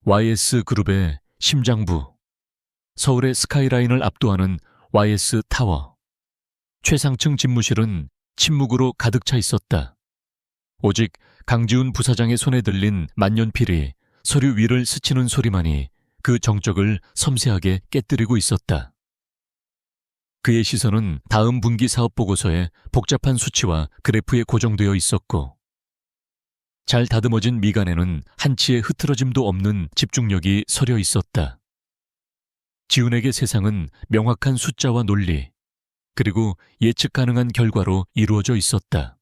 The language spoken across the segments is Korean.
YS그룹의 심장부, 서울의 스카이라인을 압도하는 YS타워. 최상층 집무실은 침묵으로 가득 차 있었다. 오직 강지훈 부사장의 손에 들린 만년필이 서류 위를 스치는 소리만이 그 정적을 섬세하게 깨뜨리고 있었다. 그의 시선은 다음 분기 사업 보고서에 복잡한 수치와 그래프에 고정되어 있었고, 잘 다듬어진 미간에는 한치의 흐트러짐도 없는 집중력이 서려 있었다. 지훈에게 세상은 명확한 숫자와 논리, 그리고 예측 가능한 결과로 이루어져 있었다.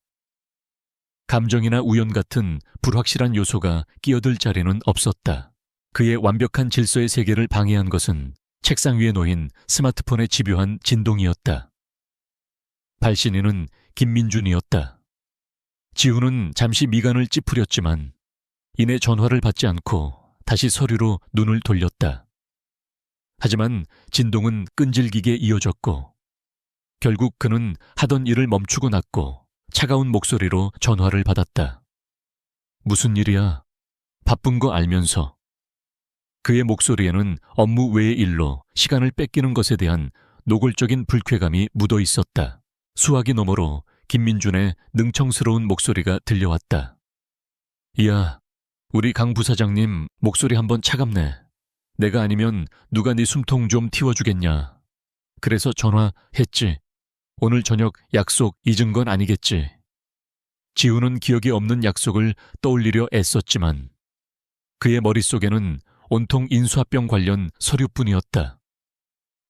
감정이나 우연 같은 불확실한 요소가 끼어들 자리는 없었다. 그의 완벽한 질서의 세계를 방해한 것은 책상 위에 놓인 스마트폰의 집요한 진동이었다. 발신인은 김민준이었다. 지훈은 잠시 미간을 찌푸렸지만 이내 전화를 받지 않고 다시 서류로 눈을 돌렸다. 하지만 진동은 끈질기게 이어졌고, 결국 그는 하던 일을 멈추고 났고 차가운 목소리로 전화를 받았다. 무슨 일이야? 바쁜 거 알면서. 그의 목소리에는 업무 외의 일로 시간을 뺏기는 것에 대한 노골적인 불쾌감이 묻어 있었다. 수화기 너머로 김민준의 능청스러운 목소리가 들려왔다. 이야, 우리 강 부사장님 목소리 한번 차갑네. 내가 아니면 누가 네 숨통 좀 틔워주겠냐. 그래서 전화했지. 오늘 저녁 약속 잊은 건 아니겠지. 지훈은 기억이 없는 약속을 떠올리려 애썼지만 그의 머릿속에는 온통 인수합병 관련 서류뿐이었다.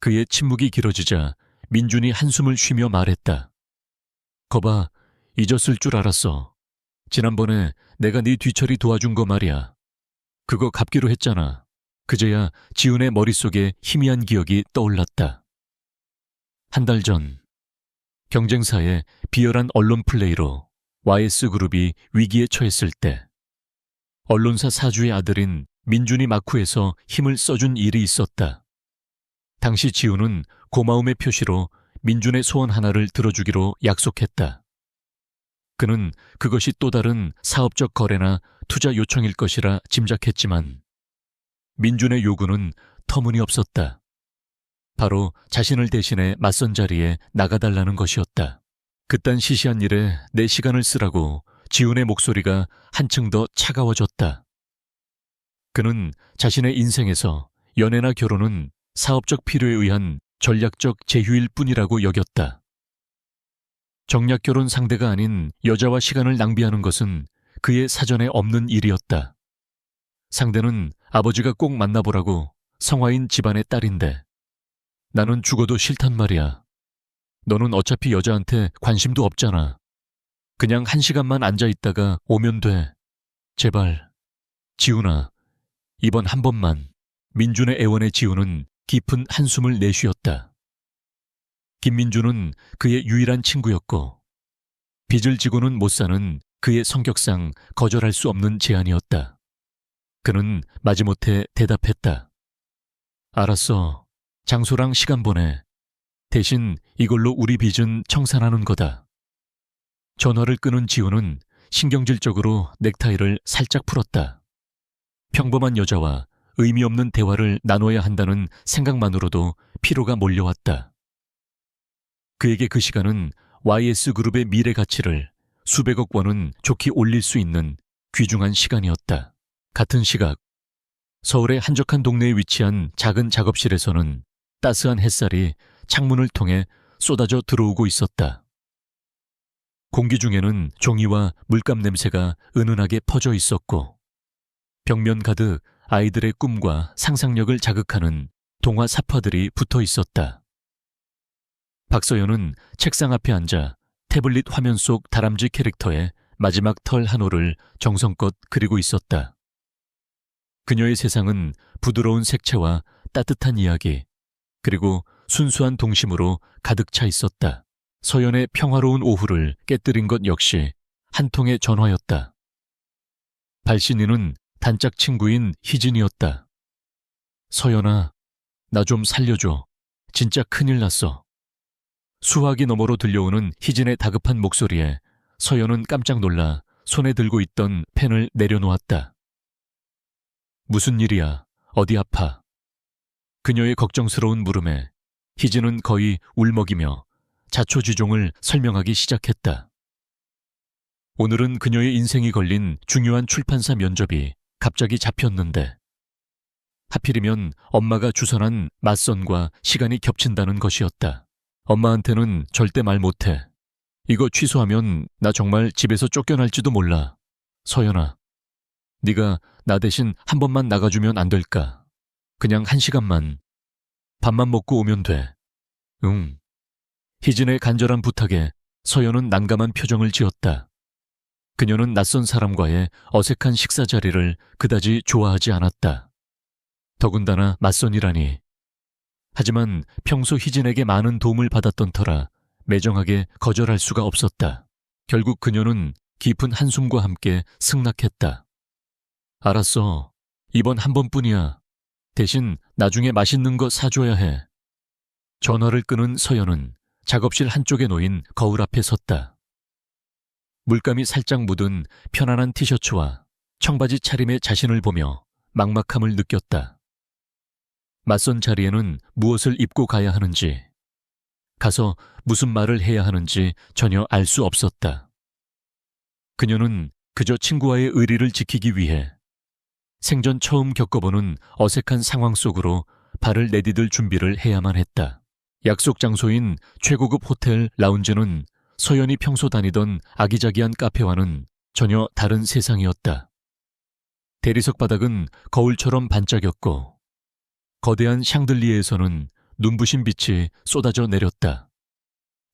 그의 침묵이 길어지자 민준이 한숨을 쉬며 말했다. 거봐, 잊었을 줄 알았어. 지난번에 내가 네 뒤처리 도와준 거 말이야. 그거 갚기로 했잖아. 그제야 지훈의 머릿속에 희미한 기억이 떠올랐다. 한 달 전, 경쟁사의 비열한 언론 플레이로 YS그룹이 위기에 처했을 때, 언론사 사주의 아들인 민준이 마쿠에서 힘을 써준 일이 있었다. 당시 지훈은 고마움의 표시로 민준의 소원 하나를 들어주기로 약속했다. 그는 그것이 또 다른 사업적 거래나 투자 요청일 것이라 짐작했지만 민준의 요구는 터무니없었다. 바로 자신을 대신해 맞선 자리에 나가달라는 것이었다. 그딴 시시한 일에 내 시간을 쓰라고 지훈의 목소리가 한층 더 차가워졌다. 그는 자신의 인생에서 연애나 결혼은 사업적 필요에 의한 전략적 제휴일 뿐이라고 여겼다. 정략 결혼 상대가 아닌 여자와 시간을 낭비하는 것은 그의 사전에 없는 일이었다. 상대는 아버지가 꼭 만나보라고 성화인 집안의 딸인데 나는 죽어도 싫단 말이야. 너는 어차피 여자한테 관심도 없잖아. 그냥 1시간만 앉아있다가 오면 돼. 제발. 지훈아, 이번 한 번만. 민준의 애원에 지훈은 깊은 한숨을 내쉬었다. 김민준은 그의 유일한 친구였고 빚을 지고는 못 사는 그의 성격상 거절할 수 없는 제안이었다. 그는 마지못해 대답했다. 알았어. 장소랑 시간 보내. 대신 이걸로 우리 빚은 청산하는 거다. 전화를 끊은 지훈은 신경질적으로 넥타이를 살짝 풀었다. 평범한 여자와 의미 없는 대화를 나눠야 한다는 생각만으로도 피로가 몰려왔다. 그에게 그 시간은 YS그룹의 미래 가치를 수백억 원은 좋게 올릴 수 있는 귀중한 시간이었다. 같은 시각, 서울의 한적한 동네에 위치한 작은 작업실에서는 따스한 햇살이 창문을 통해 쏟아져 들어오고 있었다. 공기 중에는 종이와 물감 냄새가 은은하게 퍼져 있었고 벽면 가득 아이들의 꿈과 상상력을 자극하는 동화 사파들이 붙어 있었다. 박서연은 책상 앞에 앉아 태블릿 화면 속 다람쥐 캐릭터의 마지막 털 한 올을 정성껏 그리고 있었다. 그녀의 세상은 부드러운 색채와 따뜻한 이야기, 그리고 순수한 동심으로 가득 차 있었다. 서연의 평화로운 오후를 깨뜨린 것 역시 한 통의 전화였다. 발신인은 단짝 친구인 희진이었다. 서연아, 나 좀 살려줘. 진짜 큰일 났어. 수화기 너머로 들려오는 희진의 다급한 목소리에 서연은 깜짝 놀라 손에 들고 있던 펜을 내려놓았다. 무슨 일이야? 어디 아파? 그녀의 걱정스러운 물음에 희진은 거의 울먹이며 자초지종을 설명하기 시작했다. 오늘은 그녀의 인생이 걸린 중요한 출판사 면접이 갑자기 잡혔는데 하필이면 엄마가 주선한 맞선과 시간이 겹친다는 것이었다. 엄마한테는 절대 말 못해. 이거 취소하면 나 정말 집에서 쫓겨날지도 몰라. 서연아, 네가 나 대신 한 번만 나가주면 안 될까? 그냥 1시간만. 밥만 먹고 오면 돼. 응. 희진의 간절한 부탁에 서연은 난감한 표정을 지었다. 그녀는 낯선 사람과의 어색한 식사 자리를 그다지 좋아하지 않았다. 더군다나 맞선이라니. 하지만 평소 희진에게 많은 도움을 받았던 터라 매정하게 거절할 수가 없었다. 결국 그녀는 깊은 한숨과 함께 승낙했다. 알았어. 이번 한 번뿐이야. 대신 나중에 맛있는 거 사줘야 해. 전화를 끊은 서연은 작업실 한쪽에 놓인 거울 앞에 섰다. 물감이 살짝 묻은 편안한 티셔츠와 청바지 차림의 자신을 보며 막막함을 느꼈다. 맞선 자리에는 무엇을 입고 가야 하는지, 가서 무슨 말을 해야 하는지 전혀 알 수 없었다. 그녀는 그저 친구와의 의리를 지키기 위해 생전 처음 겪어보는 어색한 상황 속으로 발을 내디딜 준비를 해야만 했다. 약속 장소인 최고급 호텔 라운지는 서연이 평소 다니던 아기자기한 카페와는 전혀 다른 세상이었다. 대리석 바닥은 거울처럼 반짝였고 거대한 샹들리에에서는 눈부신 빛이 쏟아져 내렸다.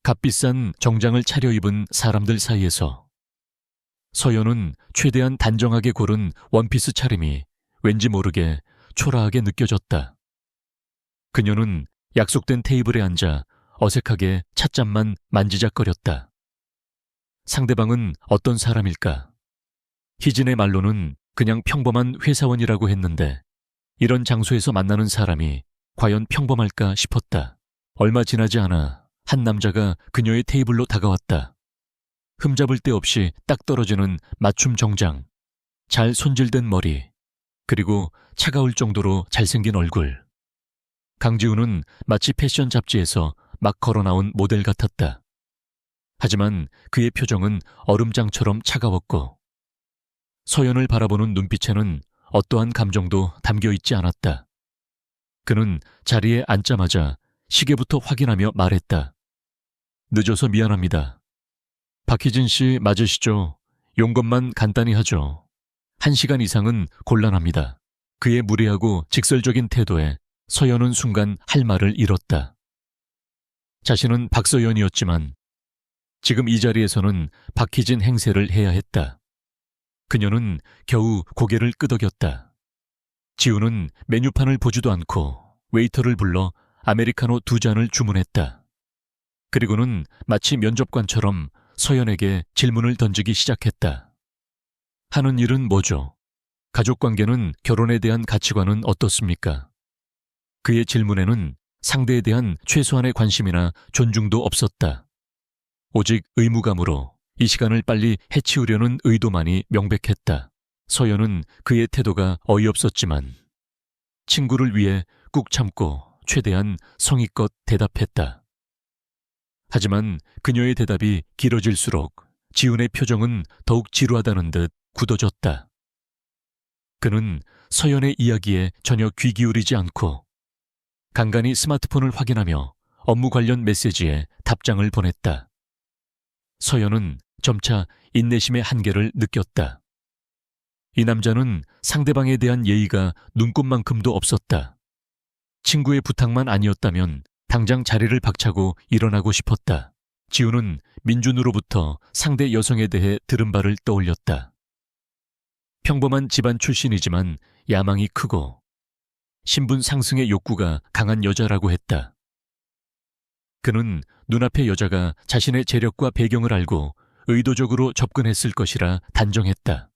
값비싼 정장을 차려입은 사람들 사이에서 서연은 최대한 단정하게 고른 원피스 차림이 왠지 모르게 초라하게 느껴졌다. 그녀는 약속된 테이블에 앉아 어색하게 찻잔만 만지작거렸다. 상대방은 어떤 사람일까? 희진의 말로는 그냥 평범한 회사원이라고 했는데 이런 장소에서 만나는 사람이 과연 평범할까 싶었다. 얼마 지나지 않아 한 남자가 그녀의 테이블로 다가왔다. 흠잡을 데 없이 딱 떨어지는 맞춤 정장, 잘 손질된 머리, 그리고 차가울 정도로 잘생긴 얼굴. 강지우는 마치 패션 잡지에서 막 걸어 나온 모델 같았다. 하지만 그의 표정은 얼음장처럼 차가웠고 서연을 바라보는 눈빛에는 어떠한 감정도 담겨 있지 않았다. 그는 자리에 앉자마자 시계부터 확인하며 말했다. 늦어서 미안합니다. 박희진 씨 맞으시죠? 용건만 간단히 하죠. 1시간 이상은 곤란합니다. 그의 무례하고 직설적인 태도에 서연은 순간 할 말을 잃었다. 자신은 박서연이었지만 지금 이 자리에서는 박희진 행세를 해야 했다. 그녀는 겨우 고개를 끄덕였다. 지우는 메뉴판을 보지도 않고 웨이터를 불러 아메리카노 2잔을 주문했다. 그리고는 마치 면접관처럼 서연에게 질문을 던지기 시작했다. 하는 일은 뭐죠? 가족관계는 결혼에 대한 가치관은 어떻습니까? 그의 질문에는 상대에 대한 최소한의 관심이나 존중도 없었다. 오직 의무감으로 이 시간을 빨리 해치우려는 의도만이 명백했다. 서연은 그의 태도가 어이없었지만 친구를 위해 꾹 참고 최대한 성의껏 대답했다. 하지만 그녀의 대답이 길어질수록 지훈의 표정은 더욱 지루하다는 듯 굳어졌다. 그는 서연의 이야기에 전혀 귀 기울이지 않고 간간히 스마트폰을 확인하며 업무 관련 메시지에 답장을 보냈다. 서연은 점차 인내심의 한계를 느꼈다. 이 남자는 상대방에 대한 예의가 눈꼽만큼도 없었다. 친구의 부탁만 아니었다면 당장 자리를 박차고 일어나고 싶었다. 지우는 민준으로부터 상대 여성에 대해 들은 바를 떠올렸다. 평범한 집안 출신이지만 야망이 크고 신분 상승의 욕구가 강한 여자라고 했다. 그는 눈앞의 여자가 자신의 재력과 배경을 알고 의도적으로 접근했을 것이라 단정했다.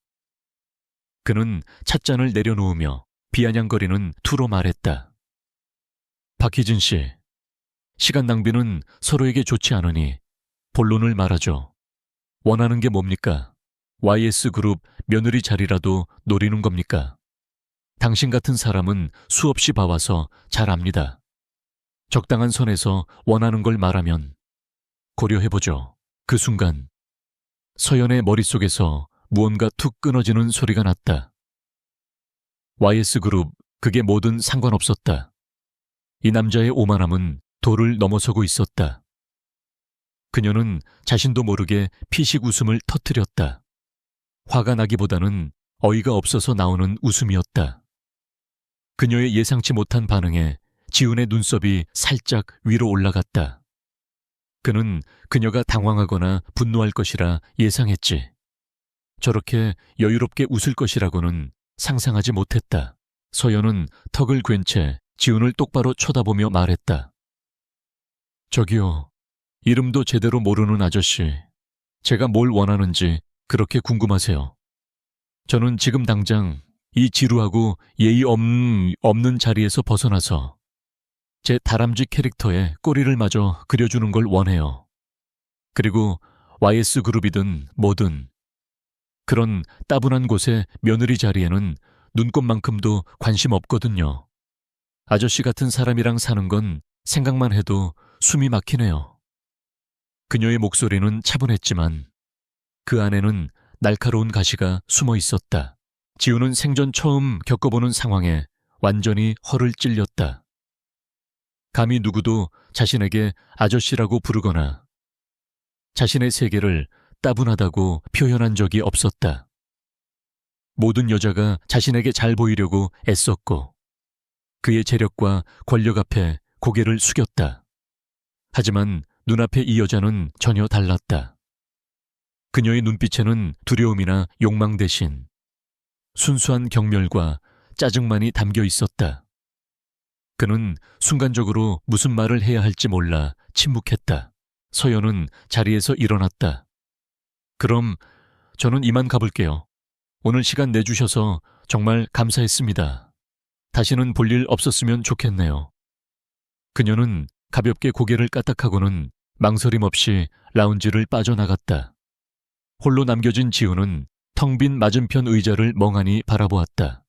그는 찻잔을 내려놓으며 비아냥거리는 투로 말했다. 박희진 씨, 시간 낭비는 서로에게 좋지 않으니 본론을 말하죠. 원하는 게 뭡니까? YS그룹 며느리 자리라도 노리는 겁니까? 당신 같은 사람은 수없이 봐와서 잘 압니다. 적당한 선에서 원하는 걸 말하면 고려해보죠. 그 순간 서연의 머릿속에서 무언가 툭 끊어지는 소리가 났다. YS그룹, 그게 뭐든 상관없었다. 이 남자의 오만함은 도를 넘어서고 있었다. 그녀는 자신도 모르게 피식 웃음을 터뜨렸다. 화가 나기보다는 어이가 없어서 나오는 웃음이었다. 그녀의 예상치 못한 반응에 지훈의 눈썹이 살짝 위로 올라갔다. 그는 그녀가 당황하거나 분노할 것이라 예상했지. 저렇게 여유롭게 웃을 것이라고는 상상하지 못했다. 서연은 턱을 괜 채 지훈을 똑바로 쳐다보며 말했다. 저기요, 이름도 제대로 모르는 아저씨. 제가 뭘 원하는지 그렇게 궁금하세요. 저는 지금 당장 이 지루하고 예의 없는 자리에서 벗어나서 제 다람쥐 캐릭터에 꼬리를 마저 그려주는 걸 원해요. 그리고 YS그룹이든 뭐든 그런 따분한 곳에 며느리 자리에는 눈꼽만큼도 관심 없거든요. 아저씨 같은 사람이랑 사는 건 생각만 해도 숨이 막히네요. 그녀의 목소리는 차분했지만 그 안에는 날카로운 가시가 숨어 있었다. 지우는 생전 처음 겪어보는 상황에 완전히 허를 찔렸다. 감히 누구도 자신에게 아저씨라고 부르거나 자신의 세계를 따분하다고 표현한 적이 없었다. 모든 여자가 자신에게 잘 보이려고 애썼고 그의 재력과 권력 앞에 고개를 숙였다. 하지만 눈앞의 이 여자는 전혀 달랐다. 그녀의 눈빛에는 두려움이나 욕망 대신 순수한 경멸과 짜증만이 담겨 있었다. 그는 순간적으로 무슨 말을 해야 할지 몰라 침묵했다. 서연은 자리에서 일어났다. 그럼 저는 이만 가볼게요. 오늘 시간 내주셔서 정말 감사했습니다. 다시는 볼 일 없었으면 좋겠네요. 그녀는 가볍게 고개를 까딱하고는 망설임 없이 라운지를 빠져나갔다. 홀로 남겨진 지우는 텅 빈 맞은편 의자를 멍하니 바라보았다.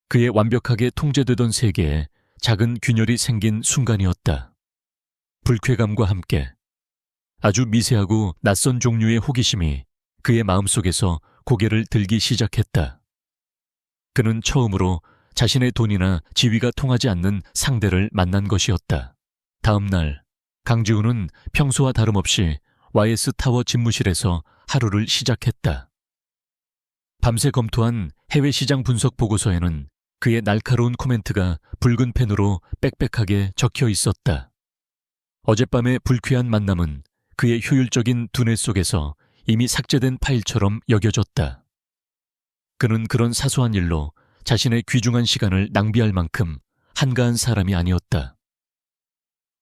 그의 완벽하게 통제되던 세계에 작은 균열이 생긴 순간이었다. 불쾌감과 함께 아주 미세하고 낯선 종류의 호기심이 그의 마음속에서 고개를 들기 시작했다. 그는 처음으로 자신의 돈이나 지위가 통하지 않는 상대를 만난 것이었다. 다음 날 강지훈은 평소와 다름없이 YS타워 집무실에서 하루를 시작했다. 밤새 검토한 해외 시장 분석 보고서에는 그의 날카로운 코멘트가 붉은 펜으로 빽빽하게 적혀 있었다. 어젯밤의 불쾌한 만남은 그의 효율적인 두뇌 속에서 이미 삭제된 파일처럼 여겨졌다. 그는 그런 사소한 일로 자신의 귀중한 시간을 낭비할 만큼 한가한 사람이 아니었다.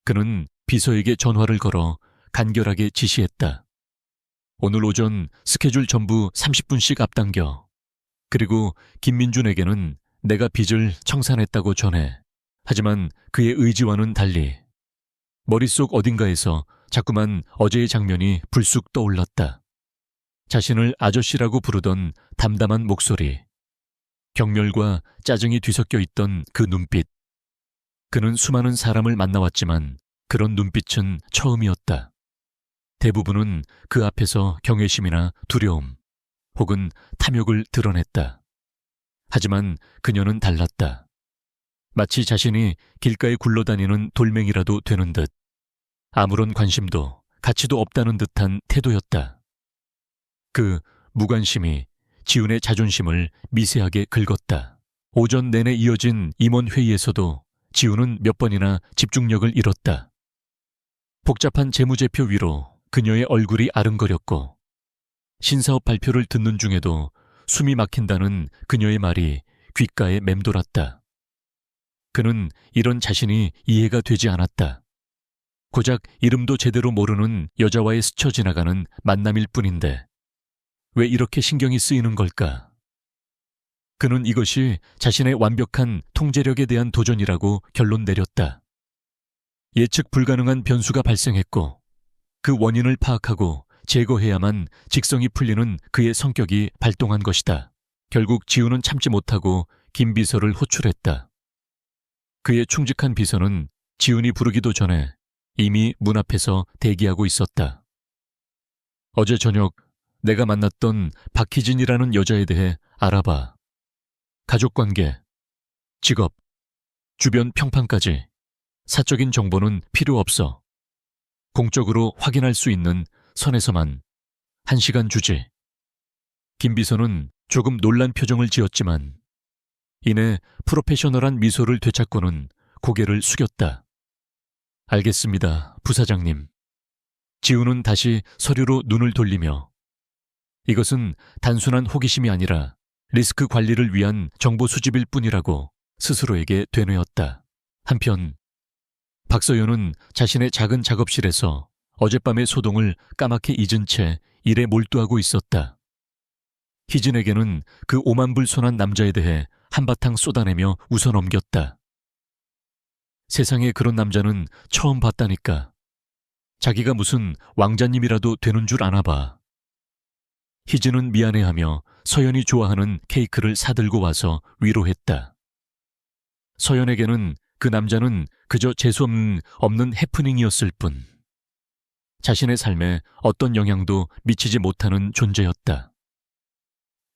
그는 비서에게 전화를 걸어 간결하게 지시했다. 오늘 오전 스케줄 전부 30분씩 앞당겨. 그리고 김민준에게는 내가 빚을 청산했다고 전해. 하지만 그의 의지와는 달리 머릿속 어딘가에서 자꾸만 어제의 장면이 불쑥 떠올랐다. 자신을 아저씨라고 부르던 담담한 목소리, 경멸과 짜증이 뒤섞여 있던 그 눈빛. 그는 수많은 사람을 만나왔지만 그런 눈빛은 처음이었다. 대부분은 그 앞에서 경외심이나 두려움 혹은 탐욕을 드러냈다. 하지만 그녀는 달랐다. 마치 자신이 길가에 굴러다니는 돌멩이라도 되는 듯 아무런 관심도 가치도 없다는 듯한 태도였다. 그 무관심이 지훈의 자존심을 미세하게 긁었다. 오전 내내 이어진 임원회의에서도 지훈은 몇 번이나 집중력을 잃었다. 복잡한 재무제표 위로 그녀의 얼굴이 아른거렸고 신사업 발표를 듣는 중에도 숨이 막힌다는 그녀의 말이 귓가에 맴돌았다. 그는 이런 자신이 이해가 되지 않았다. 고작 이름도 제대로 모르는 여자와의 스쳐 지나가는 만남일 뿐인데 왜 이렇게 신경이 쓰이는 걸까? 그는 이것이 자신의 완벽한 통제력에 대한 도전이라고 결론 내렸다. 예측 불가능한 변수가 발생했고 그 원인을 파악하고 제거해야만 직성이 풀리는 그의 성격이 발동한 것이다. 결국 지우는 참지 못하고 김 비서를 호출했다. 그의 충직한 비서는 지훈이 부르기도 전에 이미 문 앞에서 대기하고 있었다. 어제 저녁 내가 만났던 박희진이라는 여자에 대해 알아봐. 가족관계, 직업, 주변 평판까지 사적인 정보는 필요 없어. 공적으로 확인할 수 있는 선에서만 1시간 주지. 김 비서는 조금 놀란 표정을 지었지만 이내 프로페셔널한 미소를 되찾고는 고개를 숙였다. 알겠습니다, 부사장님. 지훈은 다시 서류로 눈을 돌리며 이것은 단순한 호기심이 아니라 리스크 관리를 위한 정보 수집일 뿐이라고 스스로에게 되뇌었다. 한편 박서연은 자신의 작은 작업실에서 어젯밤의 소동을 까맣게 잊은 채 일에 몰두하고 있었다. 희진에게는 그 오만불손한 남자에 대해 한바탕 쏟아내며 웃어넘겼다. 세상에 그런 남자는 처음 봤다니까. 자기가 무슨 왕자님이라도 되는 줄 아나 봐. 희진은 미안해하며 서연이 좋아하는 케이크를 사들고 와서 위로했다. 서연에게는 그 남자는 그저 재수없는 해프닝이었을 뿐. 자신의 삶에 어떤 영향도 미치지 못하는 존재였다.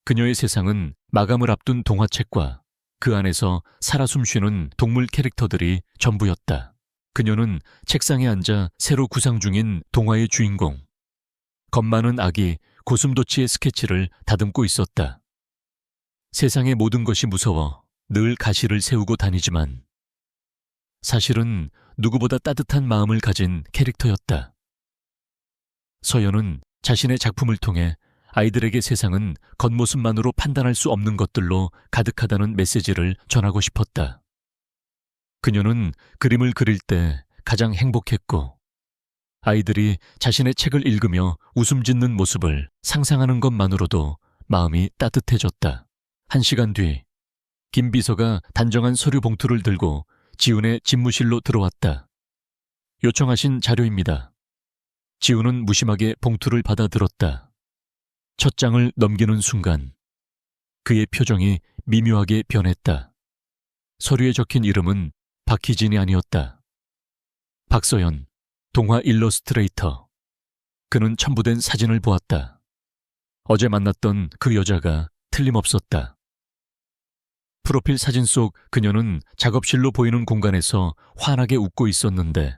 그녀의 세상은 마감을 앞둔 동화책과 그 안에서 살아 숨쉬는 동물 캐릭터들이 전부였다. 그녀는 책상에 앉아 새로 구상 중인 동화의 주인공, 겁 많은 아기 고슴도치의 스케치를 다듬고 있었다. 세상의 모든 것이 무서워 늘 가시를 세우고 다니지만 사실은 누구보다 따뜻한 마음을 가진 캐릭터였다. 서연은 자신의 작품을 통해 아이들에게 세상은 겉모습만으로 판단할 수 없는 것들로 가득하다는 메시지를 전하고 싶었다. 그녀는 그림을 그릴 때 가장 행복했고 아이들이 자신의 책을 읽으며 웃음 짓는 모습을 상상하는 것만으로도 마음이 따뜻해졌다. 1시간 뒤 김 비서가 단정한 서류 봉투를 들고 지훈의 집무실로 들어왔다. 요청하신 자료입니다. 지훈은 무심하게 봉투를 받아들었다. 첫 장을 넘기는 순간 그의 표정이 미묘하게 변했다. 서류에 적힌 이름은 박희진이 아니었다. 박서연, 동화 일러스트레이터. 그는 첨부된 사진을 보았다. 어제 만났던 그 여자가 틀림없었다. 프로필 사진 속 그녀는 작업실로 보이는 공간에서 환하게 웃고 있었는데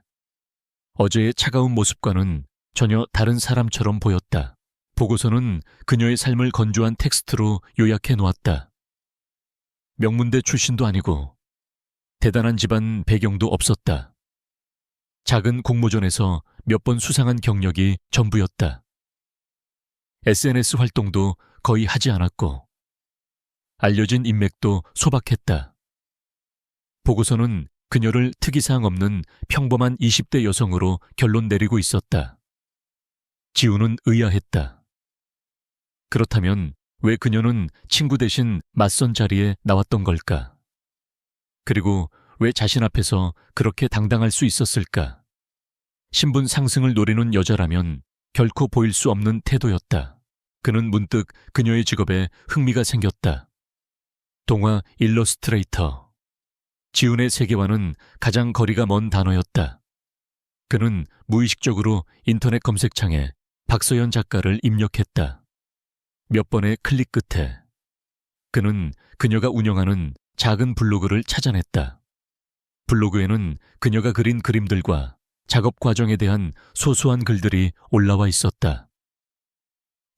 어제의 차가운 모습과는 전혀 다른 사람처럼 보였다. 보고서는 그녀의 삶을 건조한 텍스트로 요약해 놓았다. 명문대 출신도 아니고 대단한 집안 배경도 없었다. 작은 공모전에서 몇 번 수상한 경력이 전부였다. SNS 활동도 거의 하지 않았고 알려진 인맥도 소박했다. 보고서는 그녀를 특이사항 없는 평범한 20대 여성으로 결론 내리고 있었다. 지훈은 의아했다. 그렇다면 왜 그녀는 친구 대신 맞선 자리에 나왔던 걸까? 그리고 왜 자신 앞에서 그렇게 당당할 수 있었을까? 신분 상승을 노리는 여자라면 결코 보일 수 없는 태도였다. 그는 문득 그녀의 직업에 흥미가 생겼다. 동화 일러스트레이터. 지훈의 세계와는 가장 거리가 먼 단어였다. 그는 무의식적으로 인터넷 검색창에 박서연 작가를 입력했다. 몇 번의 클릭 끝에 그는 그녀가 운영하는 작은 블로그를 찾아냈다. 블로그에는 그녀가 그린 그림들과 작업 과정에 대한 소소한 글들이 올라와 있었다.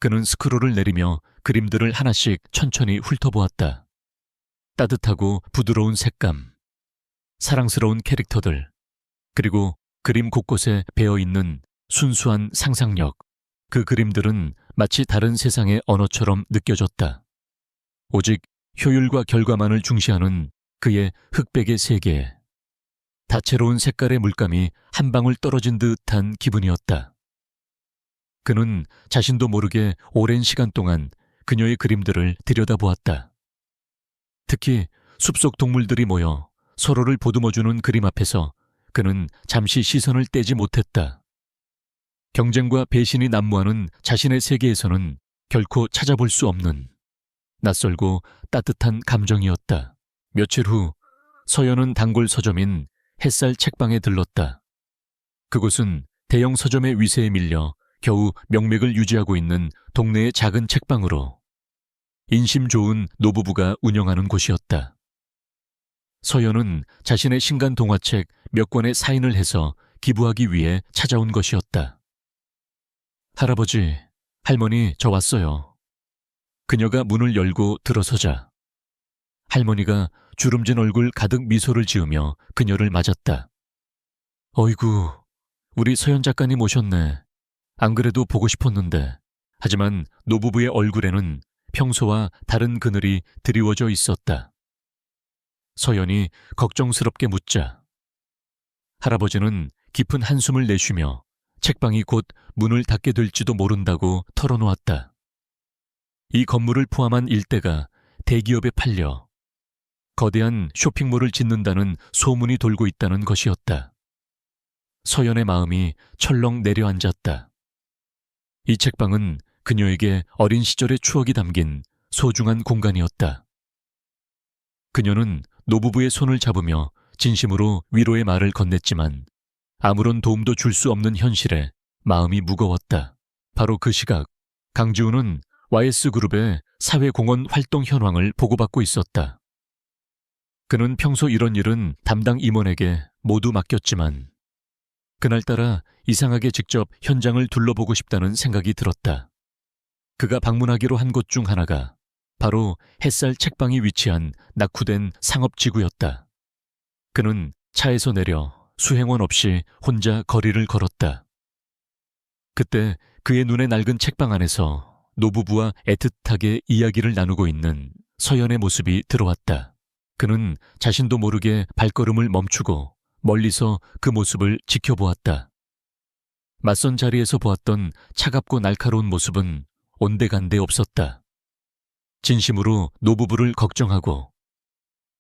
그는 스크롤을 내리며 그림들을 하나씩 천천히 훑어보았다. 따뜻하고 부드러운 색감, 사랑스러운 캐릭터들, 그리고 그림 곳곳에 배어있는 순수한 상상력. 그 그림들은 마치 다른 세상의 언어처럼 느껴졌다. 오직 효율과 결과만을 중시하는 그의 흑백의 세계에 다채로운 색깔의 물감이 한 방울 떨어진 듯한 기분이었다. 그는 자신도 모르게 오랜 시간 동안 그녀의 그림들을 들여다보았다. 특히 숲속 동물들이 모여 서로를 보듬어주는 그림 앞에서 그는 잠시 시선을 떼지 못했다. 경쟁과 배신이 난무하는 자신의 세계에서는 결코 찾아볼 수 없는 낯설고 따뜻한 감정이었다. 며칠 후 서연은 단골 서점인 햇살 책방에 들렀다. 그곳은 대형 서점의 위세에 밀려 겨우 명맥을 유지하고 있는 동네의 작은 책방으로 인심 좋은 노부부가 운영하는 곳이었다. 서연은 자신의 신간 동화책 몇 권에 사인을 해서 기부하기 위해 찾아온 것이었다. 할아버지, 할머니, 저 왔어요. 그녀가 문을 열고 들어서자 할머니가 주름진 얼굴 가득 미소를 지으며 그녀를 맞았다. 어이구, 우리 서연 작가님 오셨네. 안 그래도 보고 싶었는데. 하지만 노부부의 얼굴에는 평소와 다른 그늘이 드리워져 있었다. 서연이 걱정스럽게 묻자 할아버지는 깊은 한숨을 내쉬며 책방이 곧 문을 닫게 될지도 모른다고 털어놓았다. 이 건물을 포함한 일대가 대기업에 팔려 거대한 쇼핑몰을 짓는다는 소문이 돌고 있다는 것이었다. 서연의 마음이 철렁 내려앉았다. 이 책방은 그녀에게 어린 시절의 추억이 담긴 소중한 공간이었다. 그녀는 노부부의 손을 잡으며 진심으로 위로의 말을 건넸지만 아무런 도움도 줄 수 없는 현실에 마음이 무거웠다. 바로 그 시각 강지훈은 YS그룹의 사회공헌 활동 현황을 보고받고 있었다. 그는 평소 이런 일은 담당 임원에게 모두 맡겼지만 그날따라 이상하게 직접 현장을 둘러보고 싶다는 생각이 들었다. 그가 방문하기로 한 곳 중 하나가 바로 햇살 책방이 위치한 낙후된 상업지구였다. 그는 차에서 내려 수행원 없이 혼자 거리를 걸었다. 그때 그의 눈에 낡은 책방 안에서 노부부와 애틋하게 이야기를 나누고 있는 서연의 모습이 들어왔다. 그는 자신도 모르게 발걸음을 멈추고 멀리서 그 모습을 지켜보았다. 맞선 자리에서 보았던 차갑고 날카로운 모습은 온데간데 없었다. 진심으로 노부부를 걱정하고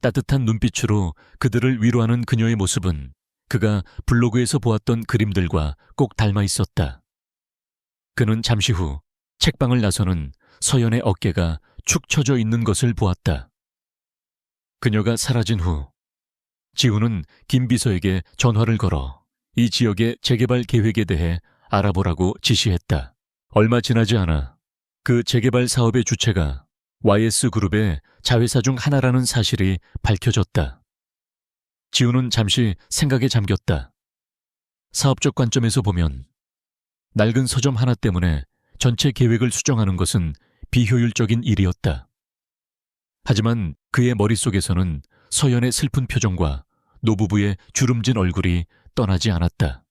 따뜻한 눈빛으로 그들을 위로하는 그녀의 모습은 그가 블로그에서 보았던 그림들과 꼭 닮아 있었다. 그는 잠시 후 책방을 나서는 서연의 어깨가 축 처져 있는 것을 보았다. 그녀가 사라진 후 지훈은 김 비서에게 전화를 걸어 이 지역의 재개발 계획에 대해 알아보라고 지시했다. 얼마 지나지 않아 그 재개발 사업의 주체가 YS그룹의 자회사 중 하나라는 사실이 밝혀졌다. 지훈은 잠시 생각에 잠겼다. 사업적 관점에서 보면 낡은 서점 하나 때문에 전체 계획을 수정하는 것은 비효율적인 일이었다. 하지만 그의 머릿속에서는 서연의 슬픈 표정과 노부부의 주름진 얼굴이 떠나지 않았다.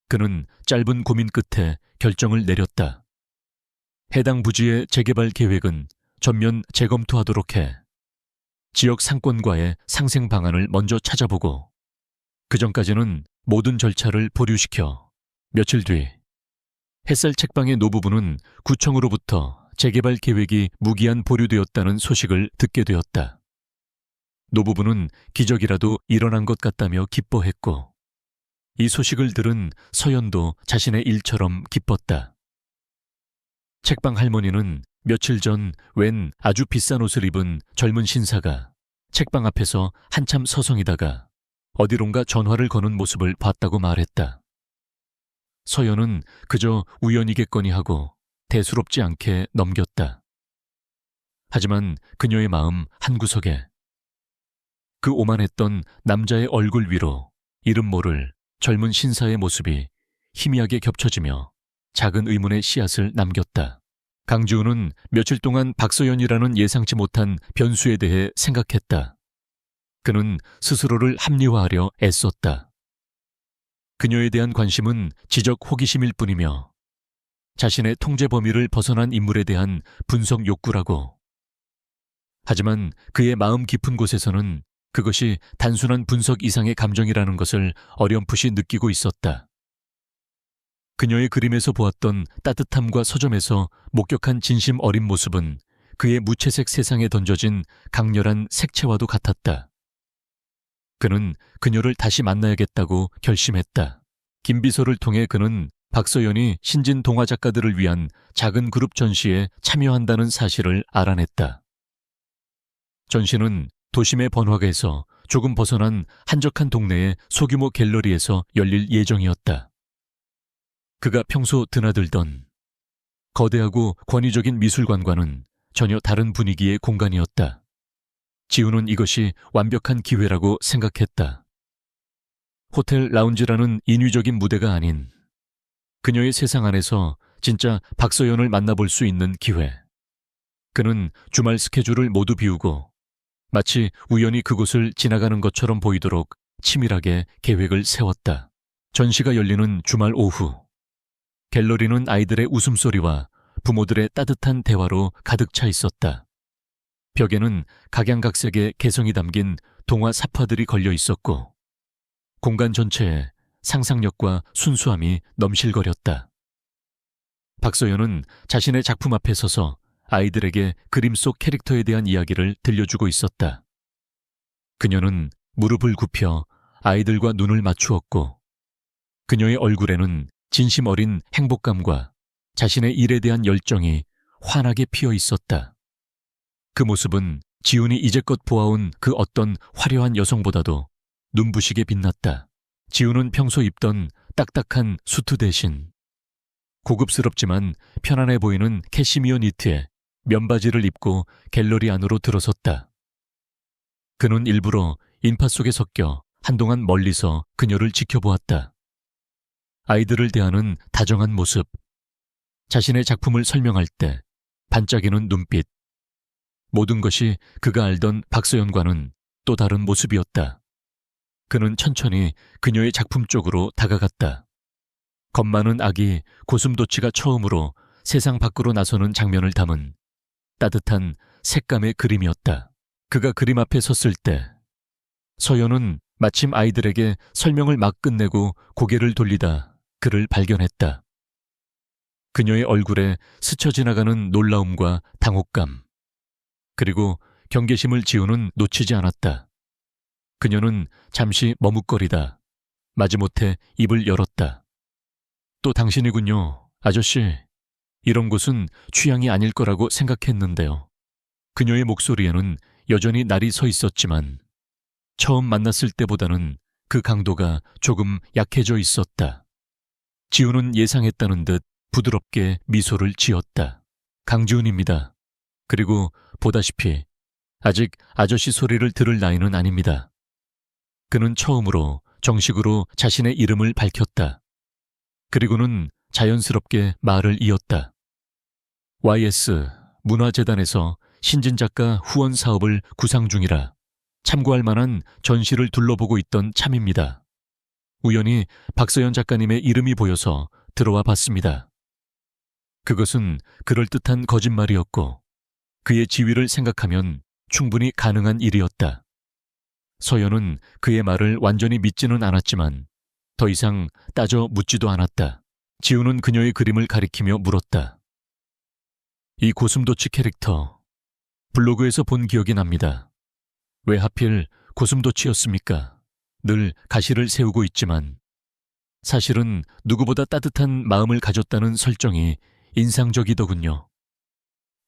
그는 짧은 고민 끝에 결정을 내렸다. 해당 부지의 재개발 계획은 전면 재검토하도록 해 지역 상권과의 상생 방안을 먼저 찾아보고 그 전까지는 모든 절차를 보류시켜 며칠 뒤 햇살 책방의 노부부는 구청으로부터 재개발 계획이 무기한 보류되었다는 소식을 듣게 되었다. 노부부는 기적이라도 일어난 것 같다며 기뻐했고 이 소식을 들은 서연도 자신의 일처럼 기뻤다. 책방 할머니는 며칠 전 웬 아주 비싼 옷을 입은 젊은 신사가 책방 앞에서 한참 서성이다가 어디론가 전화를 거는 모습을 봤다고 말했다. 서연은 그저 우연이겠거니 하고 대수롭지 않게 넘겼다. 하지만 그녀의 마음 한구석에 그 오만했던 남자의 얼굴 위로 이름 모를 젊은 신사의 모습이 희미하게 겹쳐지며 작은 의문의 씨앗을 남겼다. 강지훈은 며칠 동안 박서연이라는 예상치 못한 변수에 대해 생각했다. 그는 스스로를 합리화하려 애썼다. 그녀에 대한 관심은 지적 호기심일 뿐이며 자신의 통제 범위를 벗어난 인물에 대한 분석 욕구라고. 하지만 그의 마음 깊은 곳에서는 그것이 단순한 분석 이상의 감정이라는 것을 어렴풋이 느끼고 있었다. 그녀의 그림에서 보았던 따뜻함과 서점에서 목격한 진심 어린 모습은 그의 무채색 세상에 던져진 강렬한 색채와도 같았다. 그는 그녀를 다시 만나야겠다고 결심했다. 김비서를 통해 그는 박서연이 신진 동화 작가들을 위한 작은 그룹 전시에 참여한다는 사실을 알아냈다. 전시는 도심의 번화가에서 조금 벗어난 한적한 동네의 소규모 갤러리에서 열릴 예정이었다. 그가 평소 드나들던 거대하고 권위적인 미술관과는 전혀 다른 분위기의 공간이었다. 지우는 이것이 완벽한 기회라고 생각했다. 호텔 라운지라는 인위적인 무대가 아닌 그녀의 세상 안에서 진짜 박서연을 만나볼 수 있는 기회. 그는 주말 스케줄을 모두 비우고 마치 우연히 그곳을 지나가는 것처럼 보이도록 치밀하게 계획을 세웠다. 전시가 열리는 주말 오후. 갤러리는 아이들의 웃음소리와 부모들의 따뜻한 대화로 가득 차 있었다. 벽에는 각양각색의 개성이 담긴 동화 사파들이 걸려 있었고 공간 전체에 상상력과 순수함이 넘실거렸다. 박서연은 자신의 작품 앞에 서서 아이들에게 그림 속 캐릭터에 대한 이야기를 들려주고 있었다. 그녀는 무릎을 굽혀 아이들과 눈을 맞추었고 그녀의 얼굴에는 진심 어린 행복감과 자신의 일에 대한 열정이 환하게 피어 있었다. 그 모습은 지훈이 이제껏 보아온 그 어떤 화려한 여성보다도 눈부시게 빛났다. 지훈은 평소 입던 딱딱한 수트 대신 고급스럽지만 편안해 보이는 캐시미어 니트에 면바지를 입고 갤러리 안으로 들어섰다. 그는 일부러 인파 속에 섞여 한동안 멀리서 그녀를 지켜보았다. 아이들을 대하는 다정한 모습, 자신의 작품을 설명할 때 반짝이는 눈빛, 모든 것이 그가 알던 박서연과는 또 다른 모습이었다. 그는 천천히 그녀의 작품 쪽으로 다가갔다. 겁 많은 아기 고슴도치가 처음으로 세상 밖으로 나서는 장면을 담은 따뜻한 색감의 그림이었다. 그가 그림 앞에 섰을 때 서연은 마침 아이들에게 설명을 막 끝내고 고개를 돌리다 그를 발견했다. 그녀의 얼굴에 스쳐 지나가는 놀라움과 당혹감, 그리고 경계심을 지우는 놓치지 않았다. 그녀는 잠시 머뭇거리다 마지못해 입을 열었다. 또 당신이군요, 아저씨. 이런 곳은 취향이 아닐 거라고 생각했는데요. 그녀의 목소리에는 여전히 날이 서 있었지만 처음 만났을 때보다는 그 강도가 조금 약해져 있었다. 지훈은 예상했다는 듯 부드럽게 미소를 지었다. 강지훈입니다. 그리고 보다시피 아직 아저씨 소리를 들을 나이는 아닙니다. 그는 처음으로 정식으로 자신의 이름을 밝혔다. 그리고는 자연스럽게 말을 이었다. YS 문화재단에서 신진작가 후원 사업을 구상 중이라 참고할 만한 전시를 둘러보고 있던 참입니다. 우연히 박서연 작가님의 이름이 보여서 들어와 봤습니다. 그것은 그럴듯한 거짓말이었고 그의 지위를 생각하면 충분히 가능한 일이었다. 서연은 그의 말을 완전히 믿지는 않았지만 더 이상 따져 묻지도 않았다. 지훈은 그녀의 그림을 가리키며 물었다. 이 고슴도치 캐릭터, 블로그에서 본 기억이 납니다. 왜 하필 고슴도치였습니까? 늘 가시를 세우고 있지만 사실은 누구보다 따뜻한 마음을 가졌다는 설정이 인상적이더군요.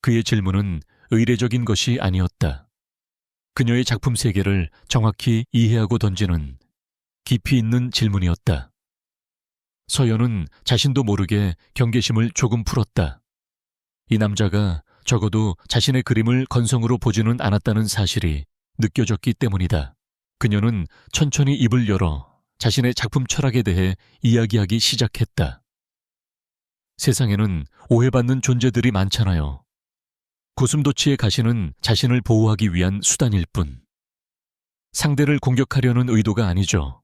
그의 질문은 의례적인 것이 아니었다. 그녀의 작품 세계를 정확히 이해하고 던지는 깊이 있는 질문이었다. 서연은 자신도 모르게 경계심을 조금 풀었다. 이 남자가 적어도 자신의 그림을 건성으로 보지는 않았다는 사실이 느껴졌기 때문이다. 그녀는 천천히 입을 열어 자신의 작품 철학에 대해 이야기하기 시작했다. 세상에는 오해받는 존재들이 많잖아요. 고슴도치의 가시는 자신을 보호하기 위한 수단일 뿐. 상대를 공격하려는 의도가 아니죠.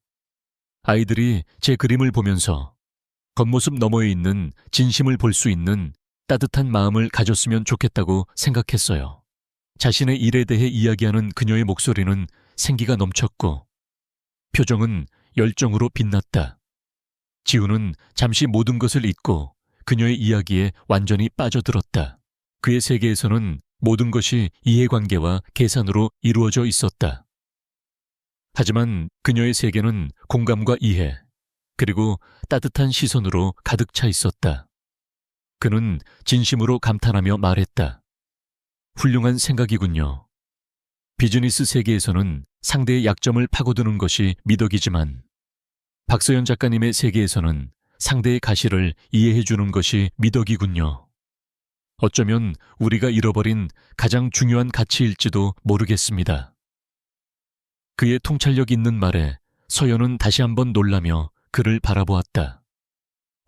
아이들이 제 그림을 보면서 겉모습 너머에 있는 진심을 볼 수 있는 따뜻한 마음을 가졌으면 좋겠다고 생각했어요. 자신의 일에 대해 이야기하는 그녀의 목소리는 생기가 넘쳤고 표정은 열정으로 빛났다. 지훈은 잠시 모든 것을 잊고 그녀의 이야기에 완전히 빠져들었다. 그의 세계에서는 모든 것이 이해관계와 계산으로 이루어져 있었다. 하지만 그녀의 세계는 공감과 이해, 그리고 따뜻한 시선으로 가득 차 있었다. 그는 진심으로 감탄하며 말했다. 훌륭한 생각이군요. 비즈니스 세계에서는 상대의 약점을 파고드는 것이 미덕이지만 박서연 작가님의 세계에서는 상대의 가시를 이해해주는 것이 미덕이군요. 어쩌면 우리가 잃어버린 가장 중요한 가치일지도 모르겠습니다. 그의 통찰력 있는 말에 서연은 다시 한번 놀라며 그를 바라보았다.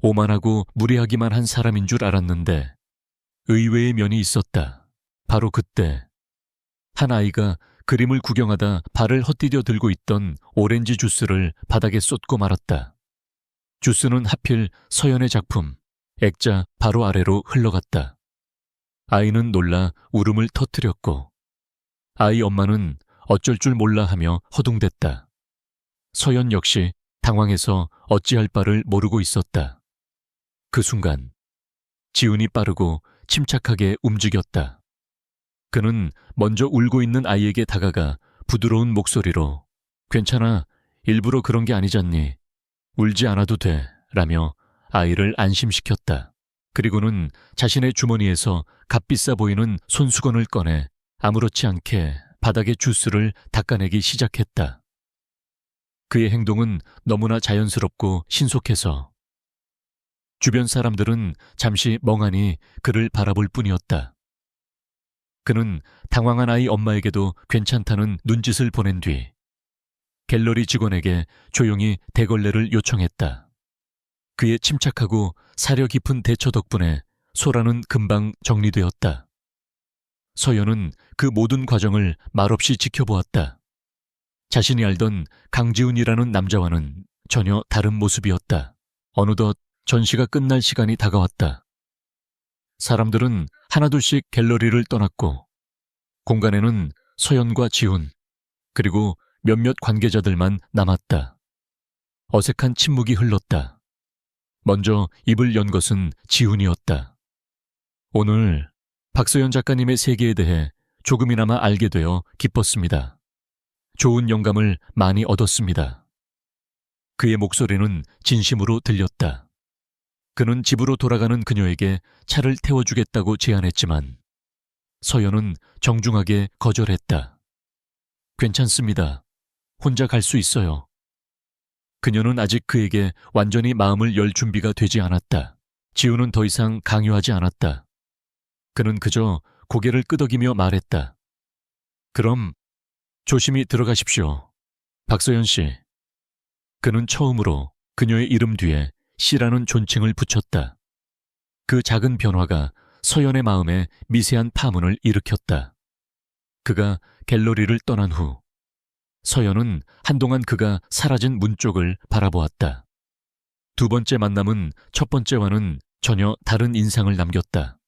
오만하고 무례하기만 한 사람인 줄 알았는데 의외의 면이 있었다. 바로 그때 한 아이가 그림을 구경하다 발을 헛디뎌 들고 있던 오렌지 주스를 바닥에 쏟고 말았다. 주스는 하필 서연의 작품 액자 바로 아래로 흘러갔다. 아이는 놀라 울음을 터뜨렸고 아이 엄마는 어쩔 줄 몰라 하며 허둥댔다. 서연 역시 당황해서 어찌할 바를 모르고 있었다. 그 순간 지훈이 빠르고 침착하게 움직였다. 그는 먼저 울고 있는 아이에게 다가가 부드러운 목소리로 괜찮아, 일부러 그런 게 아니잖니. 울지 않아도 돼 라며 아이를 안심시켰다. 그리고는 자신의 주머니에서 값비싸 보이는 손수건을 꺼내 아무렇지 않게 바닥에 주스를 닦아내기 시작했다. 그의 행동은 너무나 자연스럽고 신속해서 주변 사람들은 잠시 멍하니 그를 바라볼 뿐이었다. 그는 당황한 아이 엄마에게도 괜찮다는 눈짓을 보낸 뒤 갤러리 직원에게 조용히 대걸레를 요청했다. 그의 침착하고 사려 깊은 대처 덕분에 소란은 금방 정리되었다. 서연은 그 모든 과정을 말없이 지켜보았다. 자신이 알던 강지훈이라는 남자와는 전혀 다른 모습이었다. 어느덧 전시가 끝날 시간이 다가왔다. 사람들은 하나둘씩 갤러리를 떠났고 공간에는 서연과 지훈 그리고 몇몇 관계자들만 남았다. 어색한 침묵이 흘렀다. 먼저 입을 연 것은 지훈이었다. 오늘 박서연 작가님의 세계에 대해 조금이나마 알게 되어 기뻤습니다. 좋은 영감을 많이 얻었습니다. 그의 목소리는 진심으로 들렸다. 그는 집으로 돌아가는 그녀에게 차를 태워주겠다고 제안했지만 서연은 정중하게 거절했다. 괜찮습니다. 혼자 갈 수 있어요. 그녀는 아직 그에게 완전히 마음을 열 준비가 되지 않았다. 지훈은 더 이상 강요하지 않았다. 그는 그저 고개를 끄덕이며 말했다. 그럼 조심히 들어가십시오. 박서연 씨. 그는 처음으로 그녀의 이름 뒤에 씨라는 존칭을 붙였다. 그 작은 변화가 서연의 마음에 미세한 파문을 일으켰다. 그가 갤러리를 떠난 후 서연은 한동안 그가 사라진 문 쪽을 바라보았다. 두 번째 만남은 첫 번째와는 전혀 다른 인상을 남겼다.